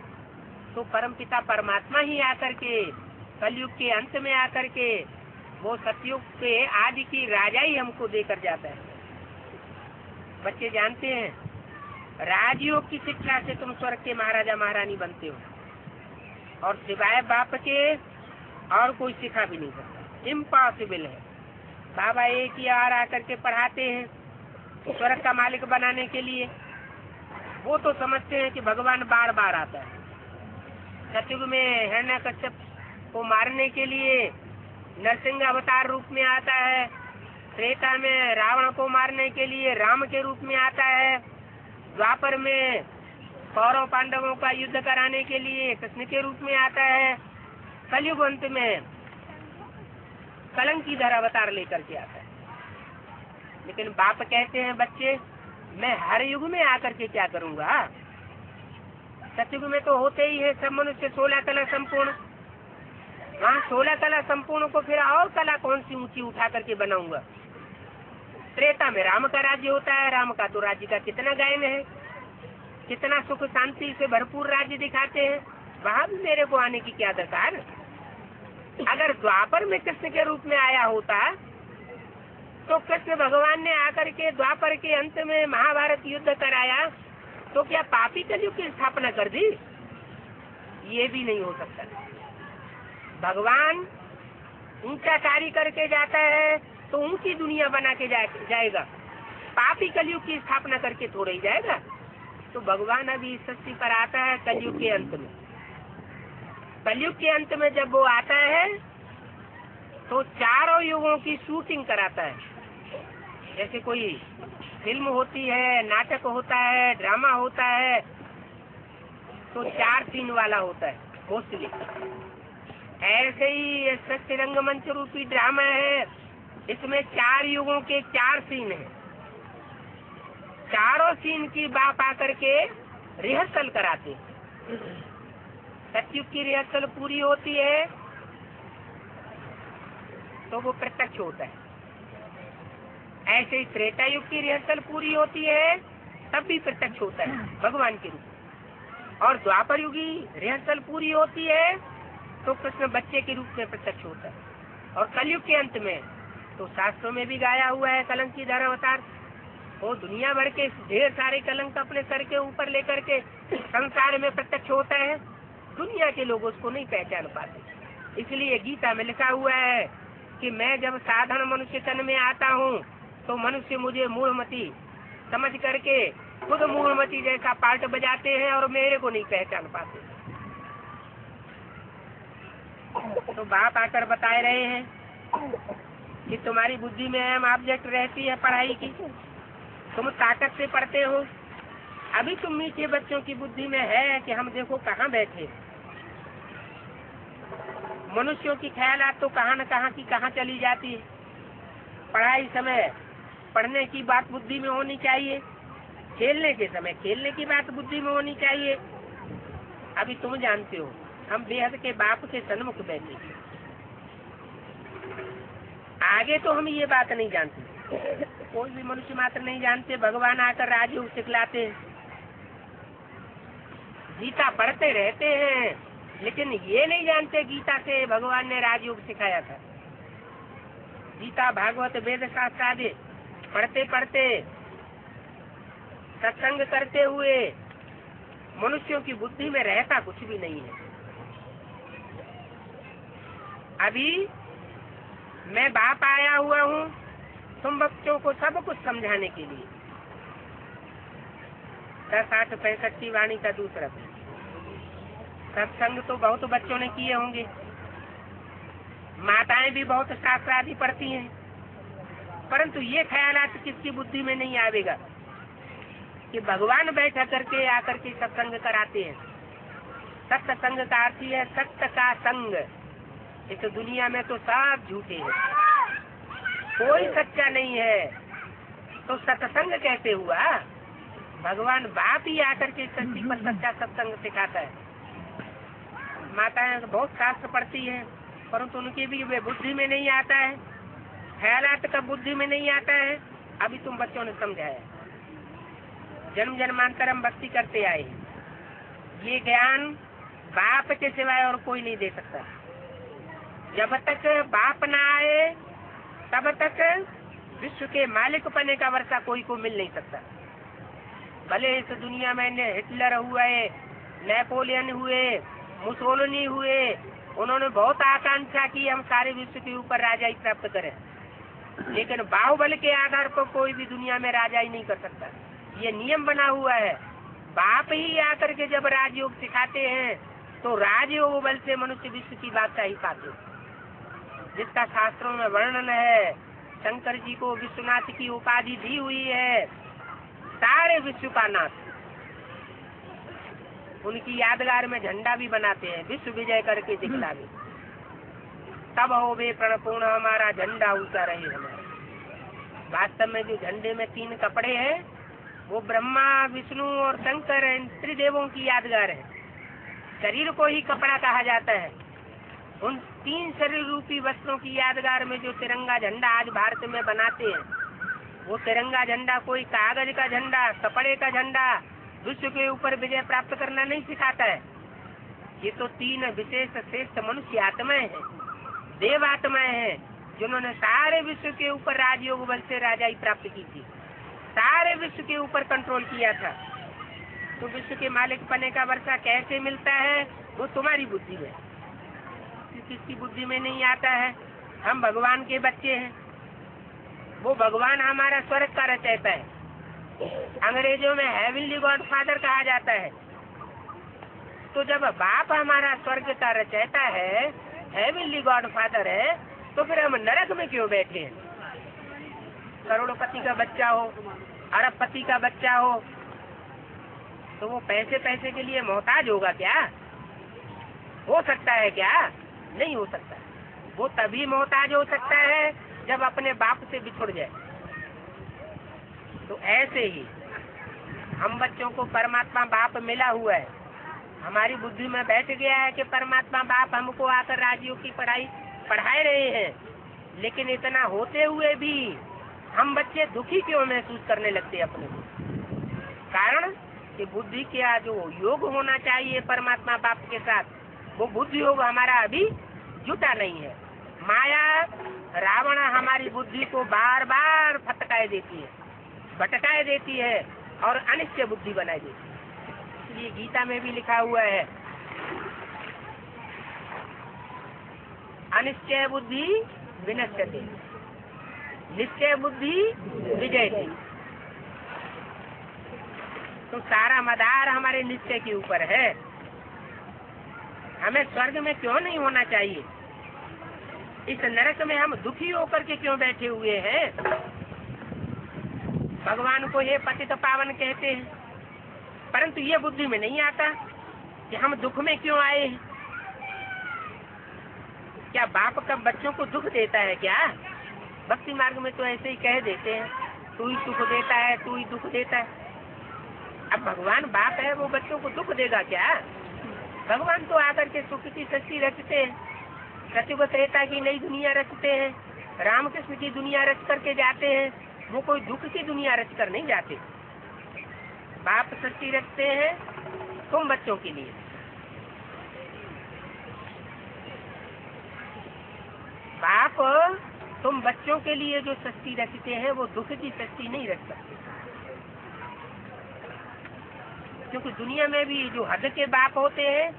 [SPEAKER 2] तो परमपिता परमात्मा ही आकर के कलयुग के अंत में आकर के वो सतयुग के आदि की राजाई हमको देकर जाता है। बच्चे जानते हैं राजयोग की शिक्षा से तुम स्वर्ग के महाराजा महारानी बनते हो, और सिवाय बाप के और कोई सिखा भी नहीं सकता। इम्पॉसिबल है। बाबा एक ही बार आकर के पढ़ाते हैं स्वर्ग का मालिक बनाने के लिए। वो तो समझते हैं कि भगवान बार बार आता है। सतयुग में हिरण्यकश्यप को मारने के लिए नरसिंह अवतार रूप में आता है, त्रेता में रावण को मारने के लिए राम के रूप में आता है, द्वापर में कौरव पांडवों का युद्ध कराने के लिए कृष्ण के रूप में आता है, कलयुग अंत में कलंकीधर अवतार लेकर के आता है। लेकिन बाप कहते हैं बच्चे मैं हर युग में आकर के क्या करूंगा? सतयुग में तो होते ही है सब मनुष्य 16 कला संपूर्ण। वहाँ 16 कला संपूर्ण को फिर और कला कौन सी ऊंची उठा करके बनाऊंगा? त्रेता में राम का राज्य होता है। राम का तो राज्य का कितना गायन है, कितना सुख शांति से भरपूर राज्य दिखाते हैं। वहाँ भी मेरे को आने की क्या दरकार? अगर द्वापर में कृष्ण के रूप में आया होता तो कृष्ण भगवान ने आकर के द्वापर के अंत में महाभारत युद्ध कराया तो क्या पापी कलयुग की स्थापना कर दी? ये भी नहीं हो सकता। भगवान ऊंचा कार्य करके जाता है तो ऊंची दुनिया बना के जाएगा। पापी कलयुग की स्थापना करके थोड़ा ही जाएगा। तो भगवान अभी इस सृष्टि पर आता है कलयुग के अंत में। कलयुग के अंत में जब वो आता है तो चारों युगों की शूटिंग कराता है। जैसे कोई फिल्म होती है, नाटक होता है, ड्रामा होता है, तो 4 सीन वाला होता है मोस्टली। ऐसे ही सत्य रंगमंच रूपी ड्रामा है, इसमें 4 युगों के 4 सीन हैं। चारों सीन की बाप आकर के रिहर्सल कराते। सतयुग की रिहर्सल पूरी होती है तो वो प्रत्यक्ष होता है। ऐसे ही त्रेता युग की रिहर्सल पूरी होती है तब भी प्रत्यक्ष होता है भगवान के रूप। और द्वापर युगी रिहर्सल पूरी होती है तो कृष्ण बच्चे के रूप में प्रत्यक्ष होता है। और कलयुग के अंत में तो शास्त्रों में भी गाया हुआ है कलंकीधर अवतार। वो दुनिया भर के ढेर सारे कलंक अपने सर के ऊपर लेकर के संसार में प्रत्यक्ष होता है। दुनिया के लोग उसको नहीं पहचान पाते। इसलिए गीता में लिखा हुआ है कि मैं जब साधारण मनुष्य तन में आता हूँ तो मनुष्य मुझे मूढ़मती समझ करके खुद मूढ़मती जैसा पार्ट बजाते हैं और मेरे को नहीं पहचान पाते। तो बाप आकर बताए रहे हैं कि तुम्हारी बुद्धि में अहम ऑब्जेक्ट रहती है पढ़ाई की, तुम ताकत से पढ़ते हो। अभी तुम मीठे बच्चों की बुद्धि में है कि हम देखो कहाँ बैठे। मनुष्यों की ख्यालात तो कहाँ न कहाँ की कहाँ चली जाती है। पढ़ाई समय पढ़ने की बात बुद्धि में होनी चाहिए, खेलने के समय खेलने की बात बुद्धि में होनी चाहिए। अभी तुम जानते हो हम बेहद के बाप के सन्मुख बैठे, आगे तो हम ये बात नहीं जानते, कोई भी मनुष्य मात्र नहीं जानते। भगवान आकर राजयोग सिखलाते हैं, गीता पढ़ते रहते हैं, लेकिन ये नहीं जानते गीता से भगवान ने राजयोग सिखाया था। गीता भागवत वेद शास्त्र आदि पढ़ते पढ़ते सत्संग करते हुए मनुष्यों की बुद्धि में रहता कुछ भी नहीं है। अभी मैं बाप आया हुआ हूँ तुम बच्चों को सब कुछ समझाने के लिए। 10, 8, 65 की वाणी का दूसरा सत्संग तो बहुत बच्चों ने किए होंगे, माताएं भी बहुत शास्त्र आदि पढ़ती हैं, परंतु ये ख्यालात किसकी बुद्धि में नहीं आवेगा कि भगवान बैठा करके आकर के सत्संग कराते हैं। सत्संग का अर्थ है सत्य का संग। इस दुनिया में तो सब झूठे हैं, कोई सच्चा नहीं है, तो सत्संग कैसे हुआ? भगवान बाप ही आकर के सच्ची पर सच्चा सत्संग सिखाता है। माताएं बहुत शास्त्र पढ़ती हैं, परंतु उनकी भी वे बुद्धि में नहीं आता है, ख्यालात का बुद्धि में नहीं आता है। अभी तुम बच्चों ने समझाया, जन्म जन्मांतर हम भक्ति करते आए, ये ज्ञान बाप के सिवाय और कोई नहीं दे सकता। जब तक बाप ना आए तब तक विश्व के मालिक पने का वर्षा कोई को मिल नहीं सकता। भले इस दुनिया में हिटलर हुए, नेपोलियन हुए, मुसोलिनी हुए, उन्होंने बहुत आकांक्षा की हम सारे विश्व के ऊपर राजाई प्राप्त करें, लेकिन बाहुबल के आधार पर कोई भी दुनिया में राजाई नहीं कर सकता। ये नियम बना हुआ है। बाप ही आकर के जब राजयोग सिखाते हैं तो राजयोग बल से मनुष्य विश्व की बादशाही पाते, जिसका शास्त्रों में वर्णन है। शंकर जी को विश्वनाथ की उपाधि दी हुई है, सारे विश्व का नाथ। उनकी यादगार में झंडा भी बनाते हैं, विश्व विजय करके दिखलावे, तब हो वे प्रणपूर्ण हमारा झंडा ऊंचा रहे हमारा। वास्तव में जो झंडे में 3 कपड़े हैं वो ब्रह्मा, विष्णु और शंकर इन त्रिदेवों की यादगार है। शरीर को ही कपड़ा कहा जाता है। उन 3 शरीर रूपी वस्त्रों की यादगार में जो तिरंगा झंडा आज भारत में बनाते हैं, वो तिरंगा झंडा कोई कागज का झंडा, कपड़े का झंडा विश्व के ऊपर विजय प्राप्त करना नहीं सिखाता है। ये तो 3 विशेष श्रेष्ठ मनुष्य आत्माएं हैं, देव आत्माएं हैं, जिन्होंने सारे विश्व के ऊपर राजयोग बल से राजाई प्राप्त की थी, सारे विश्व के ऊपर कंट्रोल किया था। तो विश्व के मालिक पने का वर्षा कैसे मिलता है? वो तुम्हारी बुद्धि में, किसकी बुद्धि में नहीं आता है। हम भगवान के बच्चे हैं, वो भगवान हमारा स्वर्ग का रचयिता है। अंग्रेजों में हेवनली गॉड फादर कहा जाता है। तो जब बाप हमारा स्वर्ग का रचयिता है, हेवनली गॉड फादर है, तो फिर हम नरक में क्यों बैठे हैं? करोड़पति का बच्चा हो, अरबपति का बच्चा हो, तो वो पैसे पैसे के लिए मोहताज होगा क्या? हो सकता है क्या? नहीं हो सकता। वो तभी मोहताज हो सकता है जब अपने बाप से बिछुड़ जाए। तो ऐसे ही हम बच्चों को परमात्मा बाप मिला हुआ है, हमारी बुद्धि में बैठ गया है कि परमात्मा बाप हमको आकर राजियों की पढ़ाई पढ़ाए रहे हैं, लेकिन इतना होते हुए भी हम बच्चे दुखी क्यों महसूस करने लगते अपने को? कारण कि बुद्धि का जो योग होना चाहिए परमात्मा बाप के साथ, वो बुद्धि योग हमारा अभी जुटा नहीं है। माया रावण हमारी बुद्धि को बार बार फटकाए देती है, भटकाए देती है और अनिश्चय बुद्धि बनाई देती है। इसलिए गीता में भी लिखा हुआ है, अनिश्चय बुद्धि विनश्यते, निश्चय बुद्धि विजयते। तो सारा मदार हमारे निश्चय के ऊपर है। हमें स्वर्ग में क्यों नहीं होना चाहिए? इस नरक में हम दुखी होकर के क्यों बैठे हुए हैं? भगवान को ये पतित पावन कहते हैं, परंतु ये बुद्धि में नहीं आता कि हम दुख में क्यों आए हैं। क्या बाप कब बच्चों को दुख देता है क्या? भक्ति मार्ग में तो ऐसे ही कह देते हैं, तू ही सुख देता है, तू ही दुख देता है। अब भगवान बाप है, वो बच्चों को दुख देगा क्या? भगवान तो आकर के सुख की सृष्टि रचते हैं, सत्युग त्रेता की नई दुनिया रचते हैं, रामकृष्ण की दुनिया रच करके जाते हैं। वो कोई दुख की दुनिया रच कर नहीं जाते। बाप सृष्टि रचते हैं तुम बच्चों के लिए। बाप तुम बच्चों के लिए जो सृष्टि रचते हैं वो दुख की सृष्टि नहीं रच सकते, क्योंकि दुनिया में भी जो हद के बाप होते हैं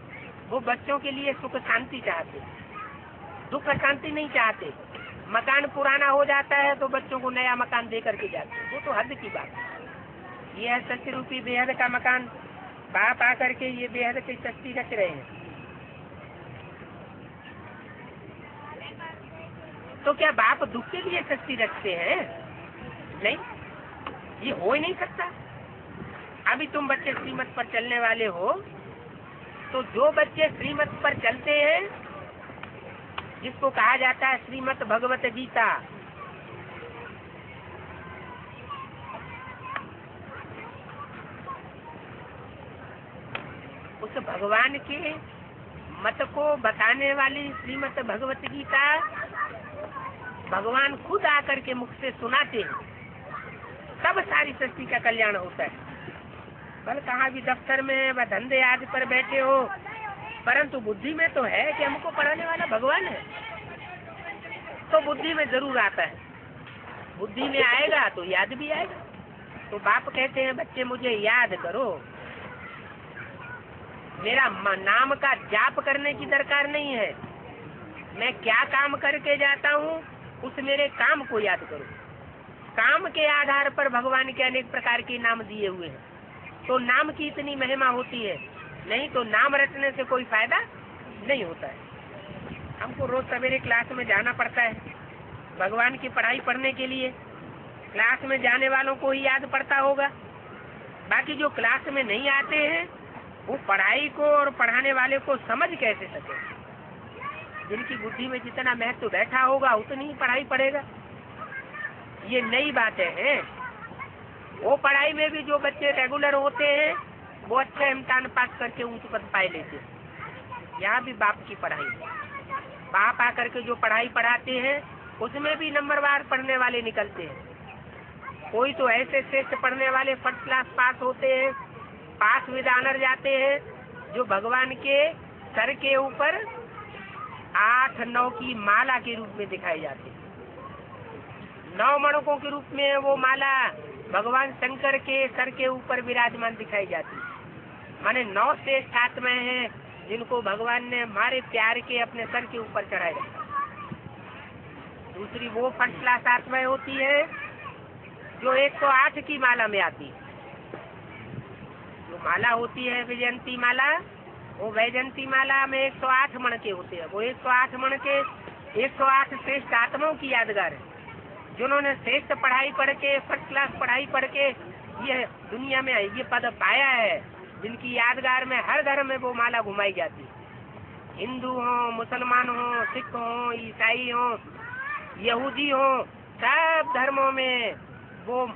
[SPEAKER 2] वो बच्चों के लिए सुख शांति चाहते, दुख शांति नहीं चाहते। मकान पुराना हो जाता है तो बच्चों को नया मकान दे करके जाते हैं, वो तो हद की बात है। ये है सत्य रूपी बेहद का मकान, बाप आकर के ये बेहद की सृष्टि रच रहे हैं। तो क्या बाप दुख के लिए सृष्टि रचते हैं? नहीं, ये हो ही नहीं सकता। अभी तुम बच्चे श्रीमत पर चलने वाले हो, तो जो बच्चे श्रीमत पर चलते हैं, जिसको कहा जाता है श्रीमत भगवत गीता, उस भगवान के मत को बताने वाली श्रीमत भगवत गीता भगवान खुद आकर के मुख से सुनाते हैं, तब सारी सृष्टि का कल्याण होता है। कल कहाँ भी दफ्तर में व धंधे आदि पर बैठे हो, परंतु बुद्धि में तो है कि हमको पढ़ाने वाला भगवान है, तो बुद्धि में जरूर आता है। बुद्धि में आएगा तो याद भी आएगा। तो बाप कहते हैं बच्चे मुझे याद करो, मेरा नाम का जाप करने की दरकार नहीं है, मैं क्या काम करके जाता हूँ उस मेरे काम को याद करो। काम के आधार पर भगवान के अनेक प्रकार के नाम दिए हुए हैं, तो नाम की इतनी महिमा होती है, नहीं तो नाम रटने से कोई फायदा नहीं होता है। हमको रोज सवेरे क्लास में जाना पड़ता है भगवान की पढ़ाई पढ़ने के लिए। क्लास में जाने वालों को ही याद पड़ता होगा, बाकी जो क्लास में नहीं आते हैं वो पढ़ाई को और पढ़ाने वाले को समझ कैसे सके। जिनकी बुद्धि में जितना महत्व बैठा होगा उतनी ही पढ़ाई पढ़ेगा। ये नई बातें हैं। वो पढ़ाई में भी जो बच्चे रेगुलर होते हैं वो अच्छा इम्तिहान पास करके ऊंच पद पाए लेते हैं। यहाँ भी बाप की पढ़ाई, बाप आकर के जो पढ़ाई पढ़ाते हैं उसमें भी नंबरवार पढ़ने वाले निकलते हैं। कोई तो ऐसे श्रेष्ठ पढ़ने वाले फर्स्ट क्लास पास होते हैं, पास विद ऑनर जाते हैं, जो भगवान के सर के ऊपर 8-9 की माला के रूप में दिखाई जाती है। 9 मणकों के रूप में वो माला भगवान शंकर के सर के ऊपर विराजमान दिखाई जाती है। माने 9 श्रेष्ठ आत्माएं हैं जिनको भगवान ने हमारे प्यार के अपने सर के ऊपर चढ़ाया। दूसरी वो फर्स्ट क्लास आत्माएं होती है जो 108 की माला में आती है। जो माला होती है वैजयंती माला, वो वैजयंती माला में 108 मणके होते हैं। वो 108 मणके 108 श्रेष्ठ आत्माओं की यादगार है। जिन्होंने श्रेष्ठ पढ़ाई पढ़ के, फर्स्ट क्लास पढ़ाई पढ़ के ये दुनिया में ये पद पाया है, जिनकी यादगार में हर घर में वो माला घुमाई जाती है। हिंदू हो, मुसलमान हो, सिख हो, ईसाई हो, यहूदी हो, सब धर्मों में वो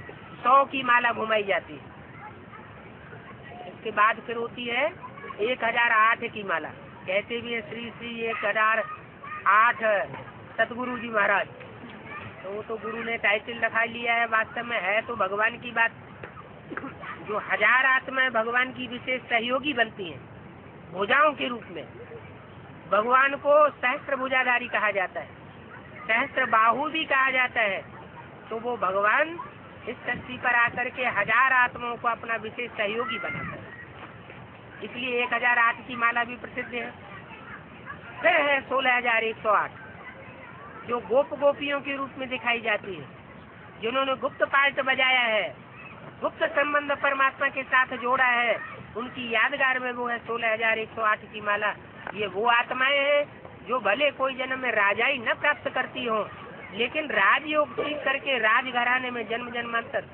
[SPEAKER 2] 100 की माला घुमाई जाती है। इसके बाद फिर होती है 1008 की माला। कहते भी है श्री श्री 1008 सतगुरु जी महाराज। तो वो तो गुरु ने टाइटल रखा लिया है, वास्तव में है तो भगवान की बात। जो 1000 आत्माएं भगवान की विशेष सहयोगी बनती हैं भुजाओं के रूप में। भगवान को सहस्त्र भुजाधारी कहा जाता है, सहस्त्र बाहु भी कहा जाता है। तो वो भगवान इस धरती पर आकर के 1000 आत्माओं को अपना विशेष सहयोगी बनाता है, इसलिए 1008 की माला भी प्रसिद्ध है। फिर है 16108 जो गोप गोपियों के रूप में दिखाई जाती है, जिन्होंने गुप्त पार्ट बजाया है, गुप्त संबंध परमात्मा के साथ जोड़ा है, उनकी यादगार में वो है 16108 की माला। ये वो आत्माएं हैं जो भले कोई जन्म में राजाई न प्राप्त करती हो, लेकिन राजयोग सीख करके राजघराने में जन्म जन्मांतर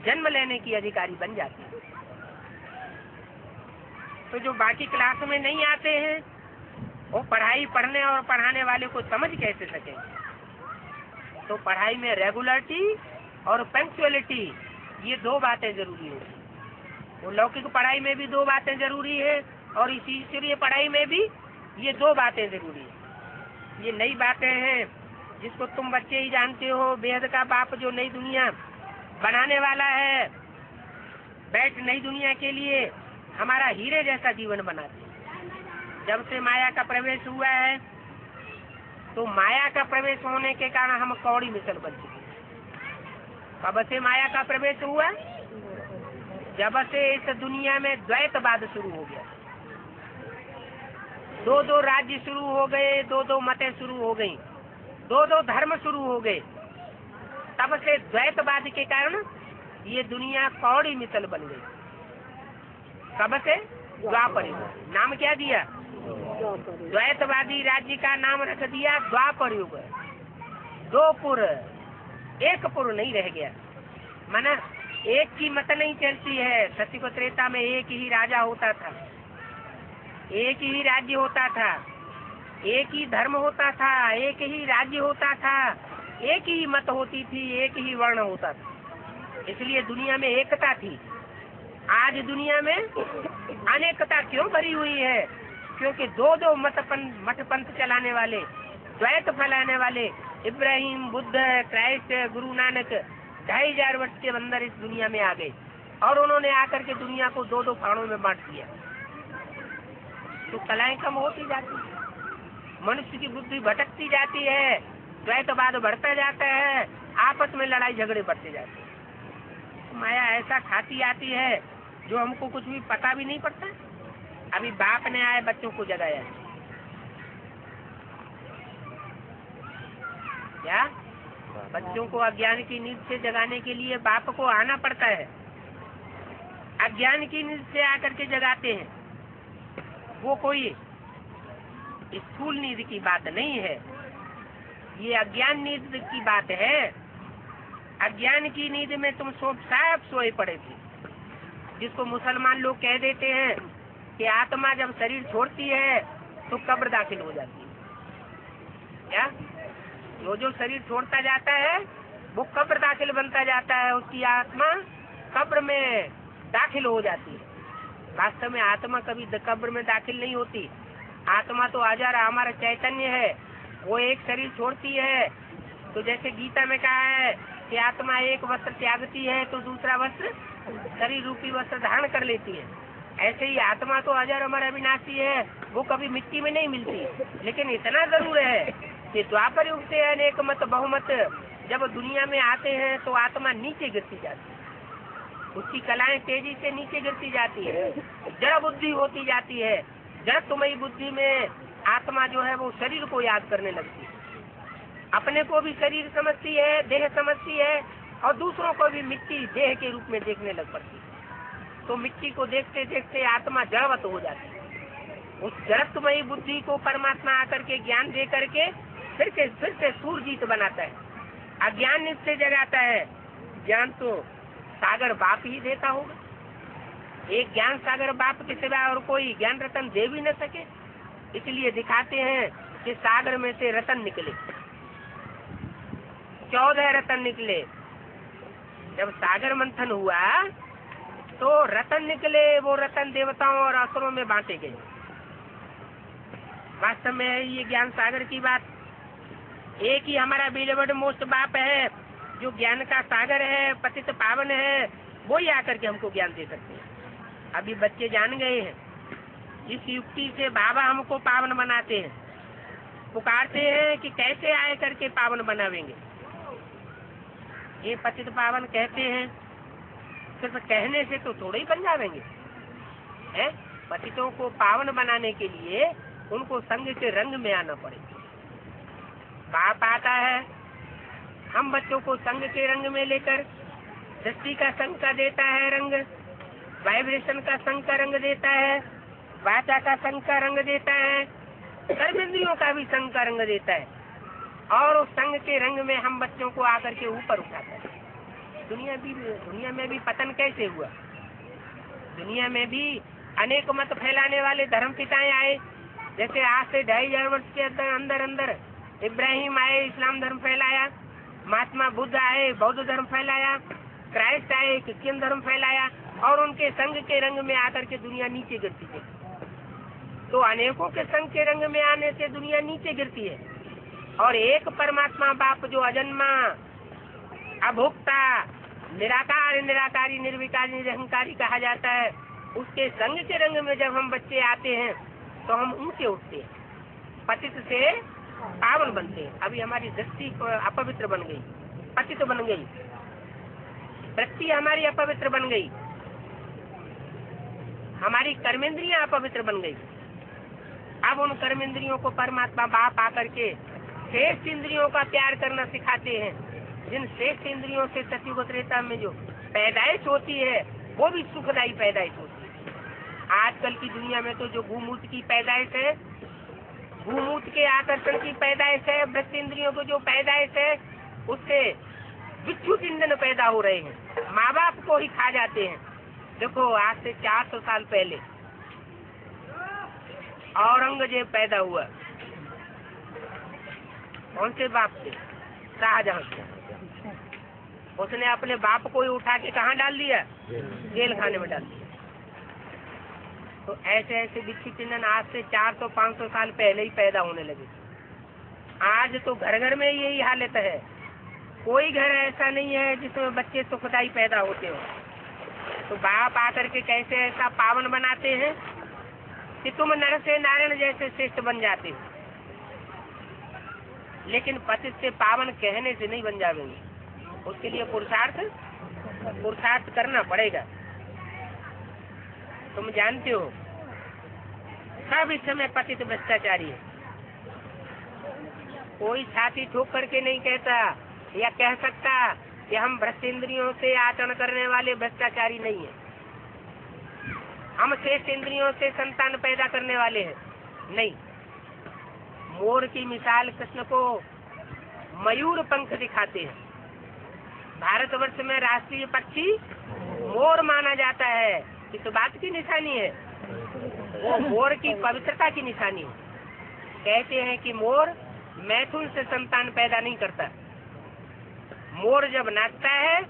[SPEAKER 2] जन्म लेने की अधिकारी बन जाती है। तो जो बाकी क्लास में नहीं आते हैं वो पढ़ाई पढ़ने और पढ़ाने वाले को समझ कैसे सके। तो पढ़ाई में रेगुलरिटी और पंक्चुअलिटी ये 2 बातें जरूरी होती है। वो लौकिक पढ़ाई में भी 2 बातें जरूरी है और इस ईश्वरीय पढ़ाई में भी ये 2 बातें जरूरी है। ये नई बातें हैं जिसको तुम बच्चे ही जानते हो। बेहद का बाप जो नई दुनिया बनाने वाला है, बैठ नई दुनिया के लिए हमारा हीरे जैसा जीवन बनाते हैं। जब से माया का प्रवेश हुआ है तो माया का प्रवेश होने के कारण हम कौड़ी मिसल बन चुके हैं। कब से माया का प्रवेश हुआ? जब से इस दुनिया में द्वैतवाद शुरू हो गया, 2-2 राज्य शुरू हो गए, 2-2 मतें शुरू हो गई, 2-2 धर्म शुरू हो गए। तब से द्वैतवाद के कारण ये दुनिया कौड़ी मिसल बन गई। कब से? द्वापर युग। नाम क्या दिया? द्वैतवादी राज्य का नाम रख दिया द्वापर युग। 2 पुर, 1 पुर नहीं रह गया। माना एक की मत नहीं चलती है। सत्य को त्रेता में एक ही राजा होता था, एक ही राज्य होता था, एक ही धर्म होता था, एक ही राज्य होता था, एक ही मत होती थी, एक ही वर्ण होता था। इसलिए दुनिया में एकता थी। आज दुनिया में अनेकता क्यों भरी हुई है? क्योंकि 2-2 मठ पंथ चलाने वाले, द्वैत फैलाने वाले इब्राहिम, बुद्ध, क्राइस्ट, गुरु नानक 2500 वर्ष के अंदर इस दुनिया में आ गए और उन्होंने आकर के दुनिया को 2-2 फाड़ों में बांट दिया। तो कलाएं कम होती जाती है, मनुष्य की बुद्धि भटकती जाती है, द्वैतवाद बढ़ता जाता है, आपस में लड़ाई झगड़े बढ़ते जाते हैं। माया ऐसा खाती आती है जो हमको कुछ भी पता भी नहीं पड़ता। अभी बाप ने आए बच्चों को जगाया, क्या बच्चों को अज्ञान की नींद से जगाने के लिए बाप को आना पड़ता है। अज्ञान की नींद से आकर के जगाते हैं। वो कोई स्थूल नींद की बात नहीं है, ये अज्ञान नींद की बात है। अज्ञान की नींद में तुम सब सोए पड़े थे, जिसको मुसलमान लोग कह देते हैं कि आत्मा जब शरीर छोड़ती है तो कब्र दाखिल हो जाती है। क्या? जो शरीर छोड़ता जाता है वो कब्र दाखिल बनता जाता है, उसकी आत्मा कब्र में दाखिल हो जाती है। वास्तव में आत्मा कभी कब्र में दाखिल नहीं होती। आत्मा तो अजर हमारा चैतन्य है, वो एक शरीर छोड़ती है। तो जैसे गीता में कहा है कि आत्मा एक वस्त्र त्यागती है तो दूसरा वस्त्र शरीर रूपी वस्त्र धारण कर लेती है। ऐसे ही आत्मा तो अजर अमर अविनाशी है, वो कभी मिट्टी में नहीं मिलती। लेकिन इतना जरूर है कि द्वापर युग से अनेक मत बहुमत जब दुनिया में आते हैं तो आत्मा नीचे गिरती जाती है, उसकी कलाएं तेजी से नीचे गिरती जाती है, जड़ बुद्धि होती जाती है। जड़त्वमयी बुद्धि में आत्मा जो है वो शरीर को याद करने लगती है, अपने को भी शरीर समझती है, देह समझती है, और दूसरों को भी मिट्टी देह के रूप में देखने लग पड़ती है। तो मिट्टी को देखते देखते आत्मा जड़वत हो जाती है। उस जड़त्वमयी बुद्धि को परमात्मा आकर के ज्ञान दे करके फिर से सूरजीत बनाता है। अज्ञान इससे जगाता है। ज्ञान तो सागर बाप ही देता होगा। एक ज्ञान सागर बाप के सिवा और कोई ज्ञान रतन दे भी न सके। इसलिए दिखाते हैं कि सागर में से रतन निकले, 14 रतन निकले। जब सागर मंथन हुआ तो रतन निकले। वो रतन देवताओं और असुरों में बांटे गए। वास्तव में है ये ज्ञान सागर की बात। एक ही हमारा बिलवड मोस्ट बाप है जो ज्ञान का सागर है, पतित पावन है। वो ही आकर के हमको ज्ञान दे सकते हैं। अभी बच्चे जान गए हैं। इस युक्ति से बाबा हमको पावन बनाते हैं। पुकारते हैं कि कैसे आए करके पावन बनावेंगे। ये पतित पावन कहते हैं, सिर्फ कहने से तो थोड़े ही बन जाएंगे। पतितों को पावन बनाने के लिए उनको संग के रंग में आना पड़ेगा। बाप आता है, हम बच्चों को संग के रंग में लेकर दृष्टि का संग का देता है रंग, वाइब्रेशन का संग का रंग देता है, वाचा का संग का रंग देता है, कर्मेंद्रियों का भी संग का रंग देता है। और उस संग के रंग में हम बच्चों को आकर के ऊपर उठाता है। दुनिया में भी पतन कैसे हुआ? दुनिया में भी अनेक मत फैलाने वाले धर्म पिताएं आए। जैसे आज से 2500 वर्ष के अंदर इब्राहिम आए, इस्लाम धर्म फैलाया। महात्मा बुद्ध आए, बौद्ध धर्म फैलाया। क्राइस्ट आए, क्रिश्चियन धर्म फैलाया। और उनके संग के रंग में आकर के दुनिया नीचे गिरती है। तो अनेकों के संग के रंग में आने से दुनिया नीचे गिरती है। और एक परमात्मा बाप जो अजन्मा, अभोक्ता, निराकार, निराकारी, निर्विकारी, निरहंकारी कहा जाता है, उसके संग के रंग में जब हम बच्चे आते हैं तो हम ऊंचे उठते हैं, पतित से पावन बनते हैं। अभी हमारी दृष्टि अपवित्र बन गई, पतित बन गई, वृत्ति हमारी अपवित्र बन गई, हमारी कर्मेंद्रियां अपवित्र बन गई। अब उन कर्मेंद्रियों को परमात्मा बाप आकर के श्रेष्ठ इंद्रियों का प्यार करना सिखाते हैं। जिन श्रेष्ठ इंद्रियों से सतयुग त्रेता में जो पैदाइश होती है वो भी सुखदायी पैदाइश होती है। आजकल की दुनिया में तो जो भूमूत की पैदाइश है, भूमूत के आकर्षण की पैदाइश है, वृत्ति इंद्रियों को जो पैदाइश है, उससे विद्युत ईंधन पैदा हो रहे हैं। माँ बाप को ही खा जाते हैं। देखो आज से 400 साल पहले औरंगजेब पैदा हुआ। कौन से बाप से? शाहजहां से। उसने अपने बाप को ही उठा के कहाँ डाल दिया? जेल खाने में डाल दिया। तो ऐसे ऐसे विद्युत ईंधन आज से 400-500 साल पहले ही पैदा होने लगे। आज तो घर घर में यही हालत है। कोई घर ऐसा नहीं है जिसमें बच्चे सुखदायी पैदा होते हो। तो बाप आकर के कैसे ऐसा पावन बनाते हैं कि तुम नर से नारायण जैसे श्रेष्ठ बन जाते हो। लेकिन पतित से पावन कहने से नहीं बन जाएंगे। उसके लिए पुरुषार्थ करना पड़ेगा। तुम जानते हो सब इस समय पतित भ्रष्टाचारी है। कोई छाती ठोक करके नहीं कहता या कह सकता कि हम भ्रष्ट इंद्रियों से आचरण करने वाले भ्रष्टाचारी नहीं है, हम श्रेष्ठ इंद्रियों से संतान पैदा करने वाले हैं। नहीं, मोर की मिसाल कृष्ण को मयूर पंख दिखाते हैं। भारतवर्ष में राष्ट्रीय पक्षी मोर माना जाता है। किस बात की निशानी है? वो मोर की पवित्रता की निशानी है। कहते हैं कि मोर मैथुन से संतान पैदा नहीं करता। मोर जब नाचता है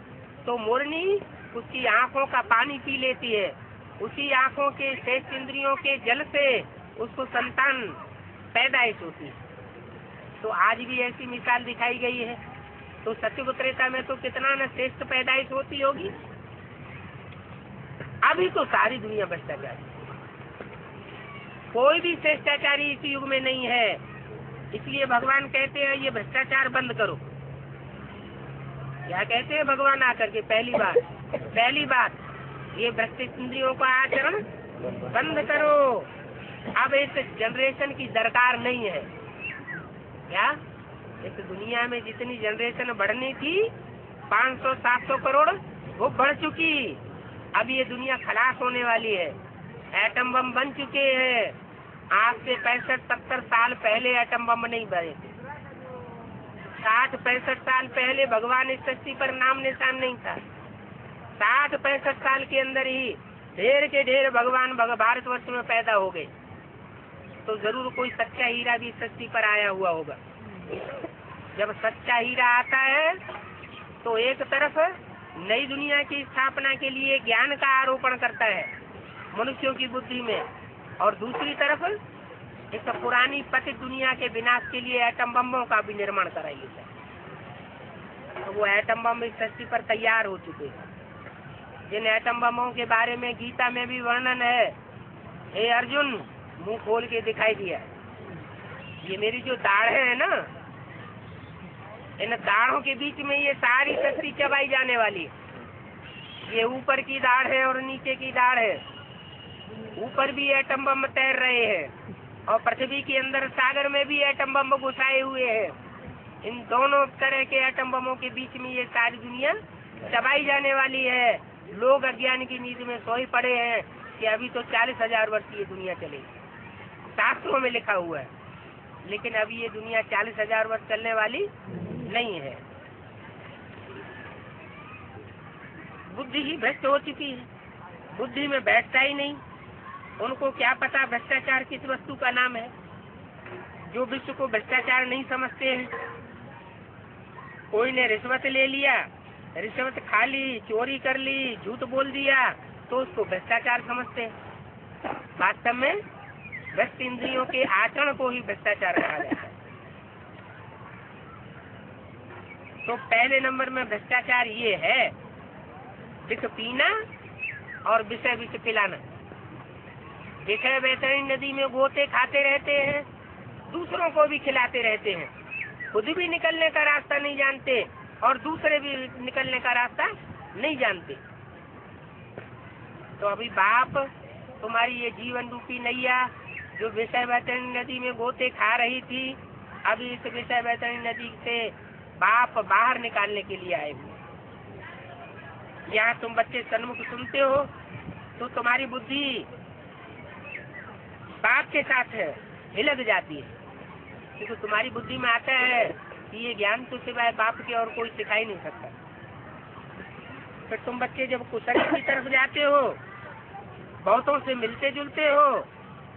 [SPEAKER 2] तो मोरनी उसकी आंखों का पानी पी लेती है। उसी आंखों के श्रेष्ठ इंद्रियों के जल से उसको संतान पैदाइश होती है। तो आज भी ऐसी मिसाल दिखाई गई है। तो सतयुग त्रेता में तो कितना न श्रेष्ठ पैदाइश होती होगी। अभी तो सारी दुनिया भ्रष्टाचारी, कोई भी श्रेष्ठाचारी इस युग में नहीं है। इसलिए भगवान कहते हैं ये भ्रष्टाचार बंद करो। क्या कहते हैं भगवान आकर के? पहली बात ये भ्रष्ट इंद्रियों का आचरण बंद करो। अब इस जनरेशन की दरकार नहीं है। क्या इस दुनिया में जितनी जनरेशन बढ़नी थी 500-700 करोड़ वो बढ़ चुकी। अब ये दुनिया खलास होने वाली है। एटम बम बन चुके हैं। आज से 65-70 साल पहले एटम बम नहीं बने थे। 60-65 साल पहले भगवान इस सृष्टि पर नाम निशान नहीं था। 60-65 साल के अंदर ही ढेर के ढेर भगवान भारतवर्ष में पैदा हो गए। तो जरूर कोई सच्चा हीरा भी सृष्टि पर आया हुआ होगा। जब सच्चा हीरा आता है तो एक तरफ नई दुनिया की स्थापना के लिए ज्ञान का आरोपण करता है मनुष्यों की बुद्धि में, और दूसरी तरफ इस पुरानी पतित दुनिया के विनाश के लिए एटम बम्बों का भी निर्माण कराई लेता है। तो वो एटम बम इस सृष्टि पर तैयार हो चुके हैं, जिन एटम बमों के बारे में गीता में भी वर्णन है। हे अर्जुन, मुंह खोल के दिखाई दिया। ये मेरी जो दाढ़ है ना, इन दाढ़ों के बीच में ये सारी शक्ति चबाई जाने वाली है। ये ऊपर की दाढ़ है और नीचे की दाढ़ है। ऊपर भी एटम बम तैर रहे हैं और पृथ्वी के अंदर सागर में भी एटम बम घुसाए हुए हैं। इन दोनों तरह के एटम बमों के बीच में ये सारी दुनिया चबाई जाने वाली है। लोग अज्ञान की नींद में सोए पड़े हैं कि अभी तो 40,000 वर्ष ये दुनिया चलेगी। शास्त्रों में लिखा हुआ है, लेकिन अभी ये दुनिया 40,000 वर्ष चलने वाली नहीं है। बुद्धि ही भ्रष्ट हो चुकी है, बुद्धि में बैठता ही नहीं। उनको क्या पता भ्रष्टाचार किस वस्तु का नाम है, जो विश्व को भ्रष्टाचार नहीं समझते हैं। कोई ने रिश्वत ले लिया, रिश्वत खा ली, चोरी कर ली, झूठ बोल दिया, तो उसको भ्रष्टाचार समझते हैं। वास्तव में भ्रष्ट इंद्रियों के आचरण को ही भ्रष्टाचार कहा जाता है। तो पहले नंबर में भ्रष्टाचार ये है विष पीना और विषय विष पिलाना। विषय वैतरणी नदी में गोते खाते रहते हैं, दूसरों को भी खिलाते रहते हैं, खुद भी निकलने का रास्ता नहीं जानते और दूसरे भी निकलने का रास्ता नहीं जानते। तो अभी बाप तुम्हारी ये जीवन रूपी नैया जो विषय वैतरणी नदी में गोते खा रही थी, अभी इस विषय वैतरणी नदी से बाप बाहर निकालने के लिए आए हुए। यहाँ तुम बच्चे सन्मुख सुनते हो तो तुम्हारी बुद्धि बाप के साथ है, हिलक जाती है, क्योंकि तुम्हारी बुद्धि में आता है कि ये ज्ञान तो सिवाय बाप के और कोई सिखा ही नहीं सकता। फिर तुम बच्चे जब कुशल की तरफ जाते हो, बहुतों से मिलते जुलते हो,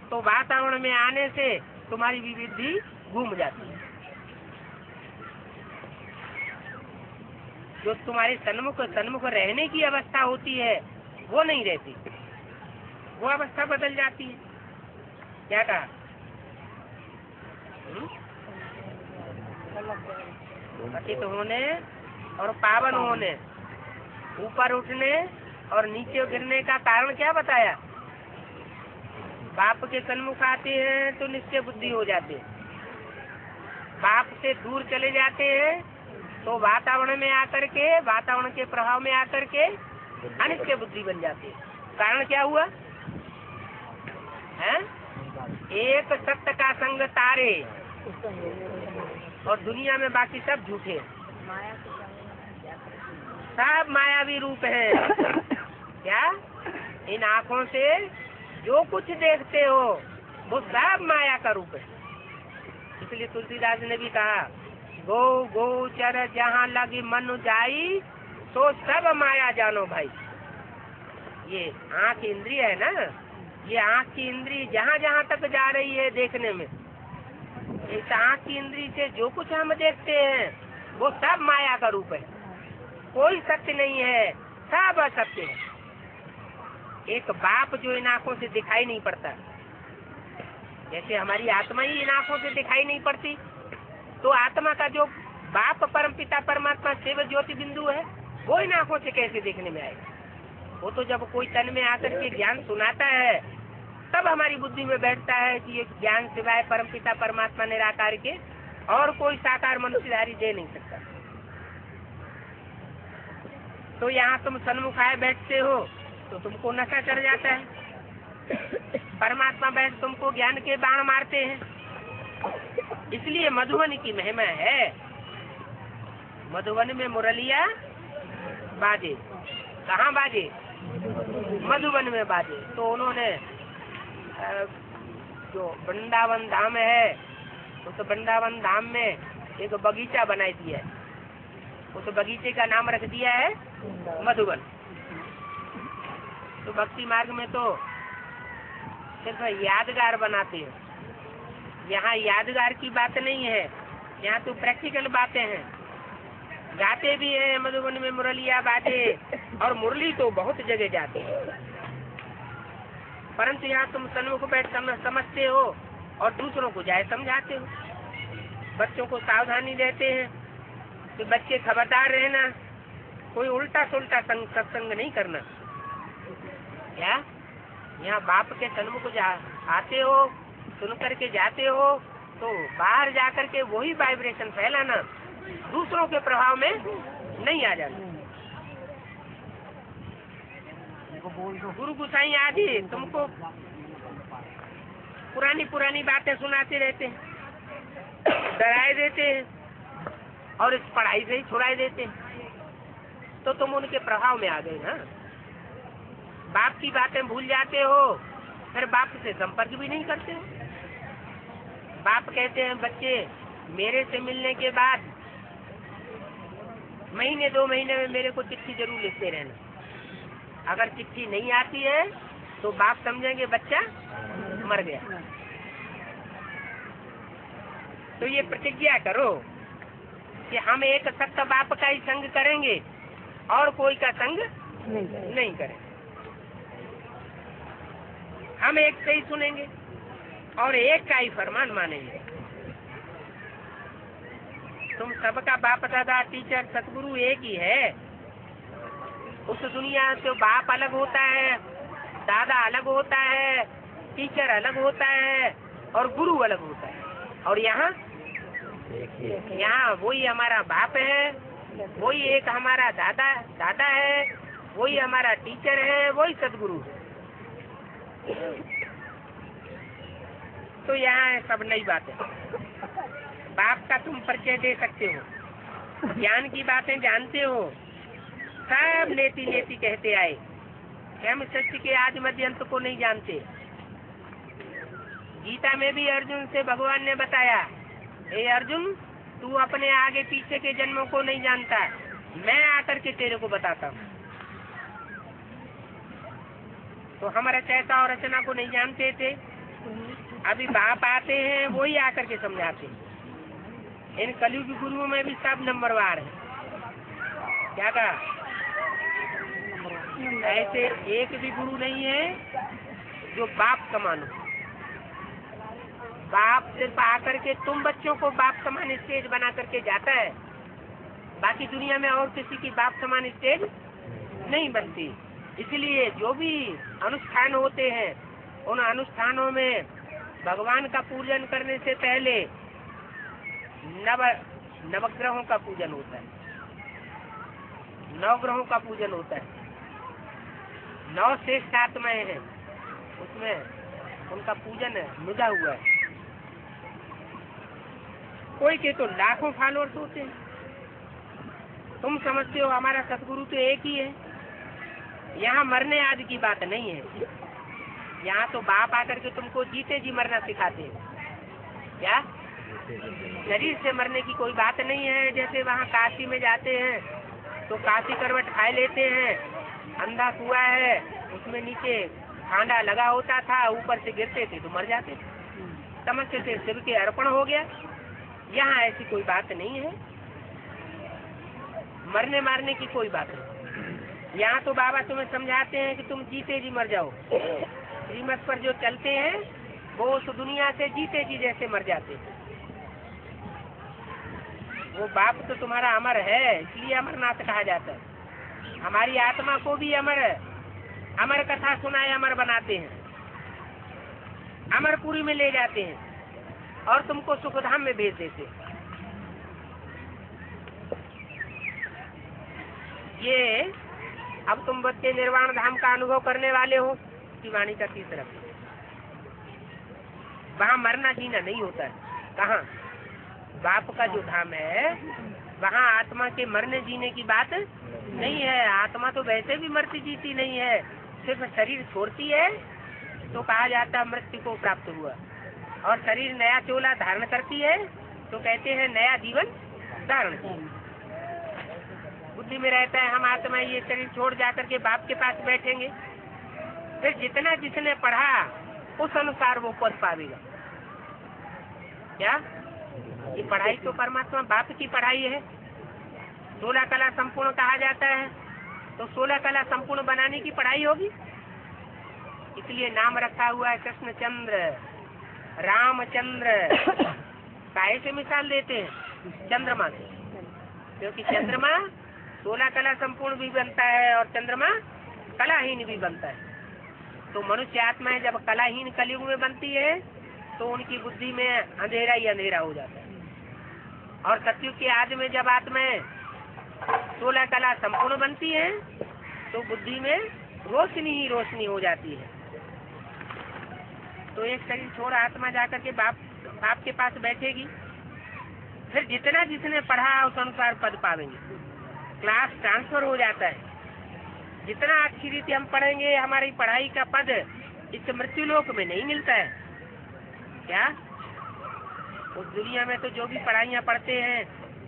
[SPEAKER 2] तो वातावरण में आने से तुम्हारी भी बुद्धि घूम जाती है। जो तुम्हारे सन्मुख रहने की अवस्था होती है वो नहीं रहती, वो अवस्था बदल जाती है। क्या कहा? पतित होने और पावन होने, ऊपर उठने और नीचे गिरने का कारण क्या बताया? बाप के सन्मुख आते हैं तो निश्चय बुद्धि हो जाते हैं, बाप से दूर चले जाते हैं तो वातावरण में आकर के, वातावरण के प्रभाव में आकर के अनिश्चय बुद्धि बन जाती है। कारण क्या हुआ है? एक सत्य का संग तारे और दुनिया में बाकी सब झूठे, सब मायावी रूप है। क्या? इन आँखों से जो कुछ देखते हो वो सब माया का रूप है। इसलिए तुलसीदास ने भी कहा, गो गोचर जहाँ लगी मन जाई तो सब माया जानो भाई। ये आँख इंद्रिय है ना, ये आँख की इंद्रिय जहाँ जहाँ तक जा रही है देखने में, इस आँख की इंद्रिय से जो कुछ हम देखते हैं वो सब माया का रूप है। कोई सत्य नहीं है, सब असत्य है। एक बाप जो इन आँखों से दिखाई नहीं पड़ता, जैसे हमारी आत्मा ही इन आँखों से दिखाई नहीं पड़ती, तो आत्मा का जो बाप परमपिता परमात्मा शिव ज्योति बिंदु है वो इन आँखों से कैसे देखने में आएगा? वो तो जब कोई तन में आकर के ज्ञान सुनाता है तब हमारी बुद्धि में बैठता है कि ये ज्ञान सिवाय परमपिता परमात्मा निराकार के और कोई साकार मनुष्यधारी दे नहीं सकता। तो यहाँ तुम सन्मुख आए बैठते हो तो तुमको नशा चढ़ जाता है, परमात्मा बैठ तुमको ज्ञान के बाण मारते हैं। इसलिए मधुबन की महिमा है, मधुबन में मुरलिया बाजे। कहाँ बाजे? मधुबन में बाजे। तो उन्होंने जो वृंदावन धाम है, उस वृंदावन धाम में एक बगीचा बना दिया है, उस बगीचे का नाम रख दिया है मधुबन। तो भक्ति मार्ग में तो सिर्फ यादगार बनाते हैं, यहाँ यादगार की बात नहीं है, यहाँ तो प्रैक्टिकल बातें हैं। गाते भी हैं मधुबन में मुरलिया बाजे, और मुरली तो बहुत जगह जाते हैं, परंतु यहाँ तुम सन्मुख बैठ समझते हो और दूसरों को जाए समझाते हो। बच्चों को सावधानी देते हैं कि बच्चे खबरदार रहना, कोई उल्टा सुल्टा सत्संग नहीं करना। क्या यहाँ बाप के सन्मुख आते हो, सुन करके जाते हो, तो बाहर जाकर के वही वाइब्रेशन फैलाना, दूसरों के प्रभाव में नहीं आ जाना। गुरु गुसाई आदि तुमको पुरानी पुरानी बातें सुनाते रहते हैं, डराए देते हैं और इस पढ़ाई से ही छुड़ाए देते हैं, तो तुम उनके प्रभाव में आ गए ना। बाप की बातें भूल जाते हो, फिर बाप से संपर्क भी नहीं करते हो। बाप कहते हैं बच्चे मेरे से मिलने के बाद महीने 2 महीने में मेरे को चिट्ठी जरूर लिखते रहना। अगर चिट्ठी नहीं आती है तो बाप समझेंगे बच्चा मर गया। तो ये प्रतिज्ञा करो कि हम एक सत्य बाप का ही संग करेंगे और कोई का संग नहीं करेंगे। हम एक से ही सुनेंगे और एक का ही फरमान मानेंगे। तुम सबका बाप दादा टीचर सतगुरु एक ही है। उस दुनिया से बाप अलग होता है, दादा अलग होता है, टीचर अलग होता है और गुरु अलग होता है। और यहाँ वही हमारा बाप है, वही एक हमारा दादा है, वही हमारा टीचर है, वही सदगुरु है। तो यहाँ सब नई बातें। बाप का तुम परिचय दे सकते हो, ज्ञान की बातें जानते हो, सब लेती लेती कहते आए। हम सत्य के आदि मध्य अंत को नहीं जानते। गीता में भी अर्जुन से भगवान ने बताया, हे अर्जुन तू अपने आगे पीछे के जन्मों को नहीं जानता, मैं आकर के तेरे को बताता हूँ। तो हम रचयिता और रचना को नहीं जानते थे, अभी बाप आते हैं वही आकर के समझाते हैं। इन कलयुगी गुरुओं में भी सब नंबरवार है। क्या कहा? ऐसे एक भी गुरु नहीं है जो बाप समान हो। बाप सिर्फ आकर के तुम बच्चों को बाप समान स्टेज बना करके जाता है, बाकी दुनिया में और किसी की बाप समान स्टेज नहीं बनती। इसलिए जो भी अनुष्ठान होते हैं उन अनुष्ठानों में भगवान का पूजन करने से पहले नवग्रहों का पूजन होता है, 9 ग्रहों का पूजन होता है। 9 श्रेष्ठ आत्माएं हैं, उसमें उनका पूजन मिला हुआ है। कोई के तो लाखों फॉलोअर्स होते हैं। तुम समझते हो हमारा सतगुरु तो एक ही है। यहाँ मरने आदि की बात नहीं है। यहाँ तो बाप आकर के तुमको जीते जी मरना सिखाते हैं। क्या शरीर से मरने की कोई बात नहीं है। जैसे वहाँ काशी में जाते हैं तो काशी करवट खाए लेते हैं, अंधा कुआ है उसमें नीचे खांडा लगा होता था, ऊपर से गिरते थे तो मर जाते थे, समझते थे शिव के अर्पण हो गया। यहाँ ऐसी कोई बात नहीं है, मरने मारने की कोई बात नहीं। यहाँ तो बाबा तुम्हें समझाते हैं कि तुम जीते जी मर जाओ। श्रीमत पर जो चलते हैं वो उस दुनिया से जीते जी जैसे मर जाते हैं। वो बाप तो तुम्हारा अमर है, इसलिए अमरनाथ कहा जाता है। हमारी आत्मा को भी अमर कथा सुनाए अमर बनाते हैं, अमरपुरी में ले जाते हैं और तुमको सुखधाम में भेज देते हैं। ये अब तुम बच्चे निर्वाण धाम का अनुभव करने वाले हो की वाणी का तीसरा। वहाँ मरना जीना नहीं होता है। कहाँ? बाप का जो धाम है वहाँ आत्मा के मरने जीने की बात नहीं है। आत्मा तो वैसे भी मरती जीती नहीं है, सिर्फ शरीर छोड़ती है तो कहा जाता है मृत्यु को प्राप्त हुआ, और शरीर नया चोला धारण करती है तो कहते हैं नया जीवन धारण किया। बुद्धि में रहता है हम आत्मा ये शरीर छोड़ जाकर के बाप के पास बैठेंगे, फिर जितना जिसने पढ़ा उस अनुसार वो पद पावेगा। क्या ये पढ़ाई तो परमात्मा बाप की पढ़ाई है। 16 कला संपूर्ण कहा जाता है, तो 16 कला संपूर्ण बनाने की पढ़ाई होगी। इसलिए नाम रखा हुआ है कृष्णचंद्र, रामचंद्र। काहे से मिसाल देते हैं? चंद्रमा से, क्योंकि चंद्रमा 16 कला संपूर्ण भी बनता है और चंद्रमा कलाहीन भी बनता है। तो मनुष्य आत्माएं जब कलाहीन कलयुग में बनती है तो उनकी बुद्धि में अंधेरा ही अंधेरा हो जाता है, और सतयुग के आदि में जब आत्माएं 16 कला संपूर्ण बनती है तो बुद्धि में रोशनी ही रोशनी हो जाती है। तो एक शरीर छोड़ आत्मा जाकर के बाप के पास बैठेगी, फिर जितना जिसने पढ़ा उस अनुसार पद पावेंगे। क्लास ट्रांसफर हो जाता है। जितना अच्छी रीति हम पढ़ेंगे हमारी पढ़ाई का पद इस मृत्युलोक में नहीं मिलता है। क्या उस दुनिया में तो जो भी पढ़ाइयाँ पढ़ते हैं,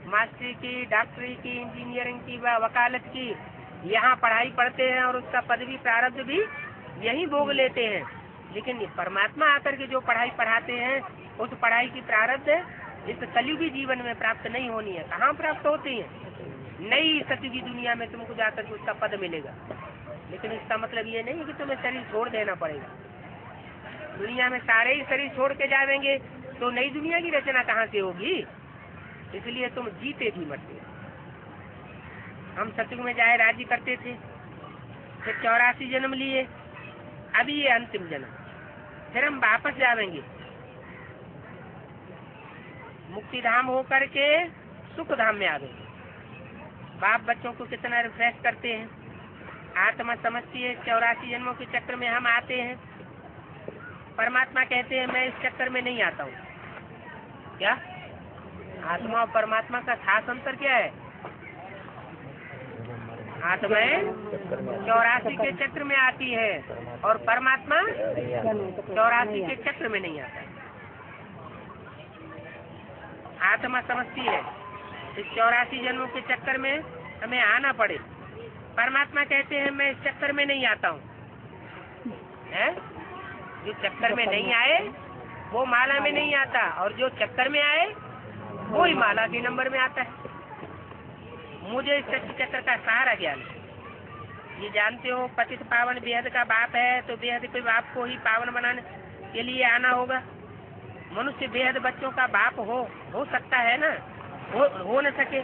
[SPEAKER 2] मास्टरी की, डॉक्टरी की, इंजीनियरिंग की व वकालत की, यहाँ पढ़ाई पढ़ते हैं और उसका पद भी प्रारब्ध भी यही भोग लेते हैं। लेकिन परमात्मा आकर के जो पढ़ाई पढ़ाते हैं उस पढ़ाई की प्रारब्ध इस कलयुगी जीवन में प्राप्त नहीं होनी है। कहाँ प्राप्त होती है? नई सतयुगी दुनिया में तुमको जाकर के उसका पद मिलेगा। लेकिन इसका मतलब ये नहीं है कि तुम्हें शरीर छोड़ देना पड़ेगा। दुनिया में सारे ही शरीर छोड़ के जाएंगे तो नई दुनिया की रचना कहाँ से होगी? इसलिए तुम जीते भी मरते। हम सतयुग में जाए राज्य करते थे, फिर 84 जन्म लिए, अभी ये अंतिम जन्म, फिर हम वापस जाएंगे मुक्ति धाम होकर के सुख धाम में आ गए। बाप बच्चों को कितना रिफ्रेश करते हैं। आत्मा समझती है 84 जन्मों के चक्र में हम आते हैं। परमात्मा कहते हैं मैं इस चक्कर में नहीं आता हूँ। क्या आत्मा और परमात्मा का खास अंतर क्या है? आत्माएं 84 के चक्र में आती है और परमात्मा 84 के चक्र में नहीं आता। आत्मा समझती है इस 84 जन्मों के चक्कर में हमें आना पड़े। परमात्मा कहते हैं मैं इस चक्कर में नहीं आता हूँ। जो चक्कर में नहीं आए वो माला में नहीं आता, और जो चक्कर में आए वो ही माला के नंबर में आता है। मुझे इस चक्र का सहारा ज्ञान है। ये जानते हो पतित पावन बेहद का बाप है, तो बेहद के बाप को ही पावन बनाने के लिए आना होगा। मनुष्य बेहद बच्चों का बाप हो सकता है ना? हो न सके।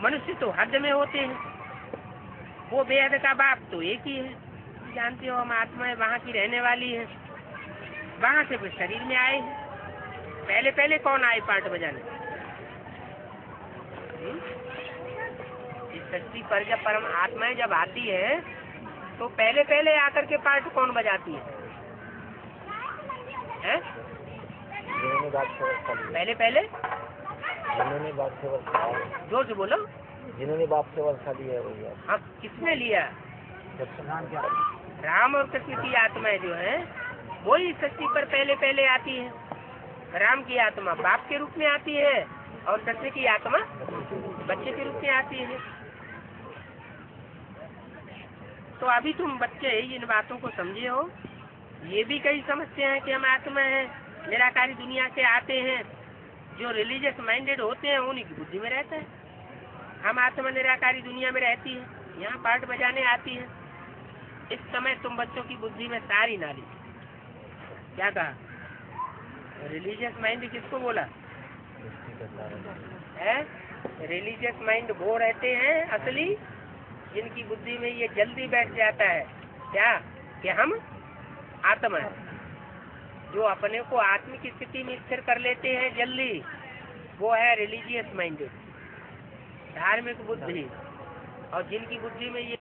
[SPEAKER 2] मनुष्य तो हद में होते हैं, वो बेहद का बाप तो एक ही है। जानते हो हम आत्माएं वहाँ की रहने वाली है, वहाँ से फिर शरीर में आए हैं। पहले पहले कौन आए पार्ट बजाने? इस सृष्टि पर जब परम आत्माएं जब आती है तो पहले पहले आकर के पार्ट कौन बजाती है? पहले पहले
[SPEAKER 1] जिन्होंने बाप से वर्षा,
[SPEAKER 2] जोर से बोलो।
[SPEAKER 1] जिन्होंने बाप से वर्षा ली है वो।
[SPEAKER 2] हाँ, किसने लिया? राम और कृष्ण की आत्माएं जो है वही सृष्टि पर पहले पहले आती है। राम की आत्मा बाप के रूप में आती है और कृष्ण की आत्मा बच्चे के रूप में आती है। तो अभी तुम बच्चे इन बातों को समझे हो। ये भी कई समझते हैं कि हम आत्मा हैं, निराकारी दुनिया से आते हैं। जो रिलीजियस माइंडेड होते हैं उन्हीं की बुद्धि में रहता है हम आत्मा निराकारी दुनिया में रहती है, यहाँ पार्ट बजाने आती है। इस समय तुम बच्चों की बुद्धि में सारी नाली। क्या कहा? रिलीजियस माइंड किसको बोला है? रिलीजियस माइंड वो रहते हैं असली, जिनकी बुद्धि में ये जल्दी बैठ जाता है क्या कि हम आत्मा है। जो अपने को आत्मिक स्थिति में स्थिर कर लेते हैं जल्दी, वो है रिलीजियस माइंडेड, धार्मिक बुद्धि। और जिनकी बुद्धि में ये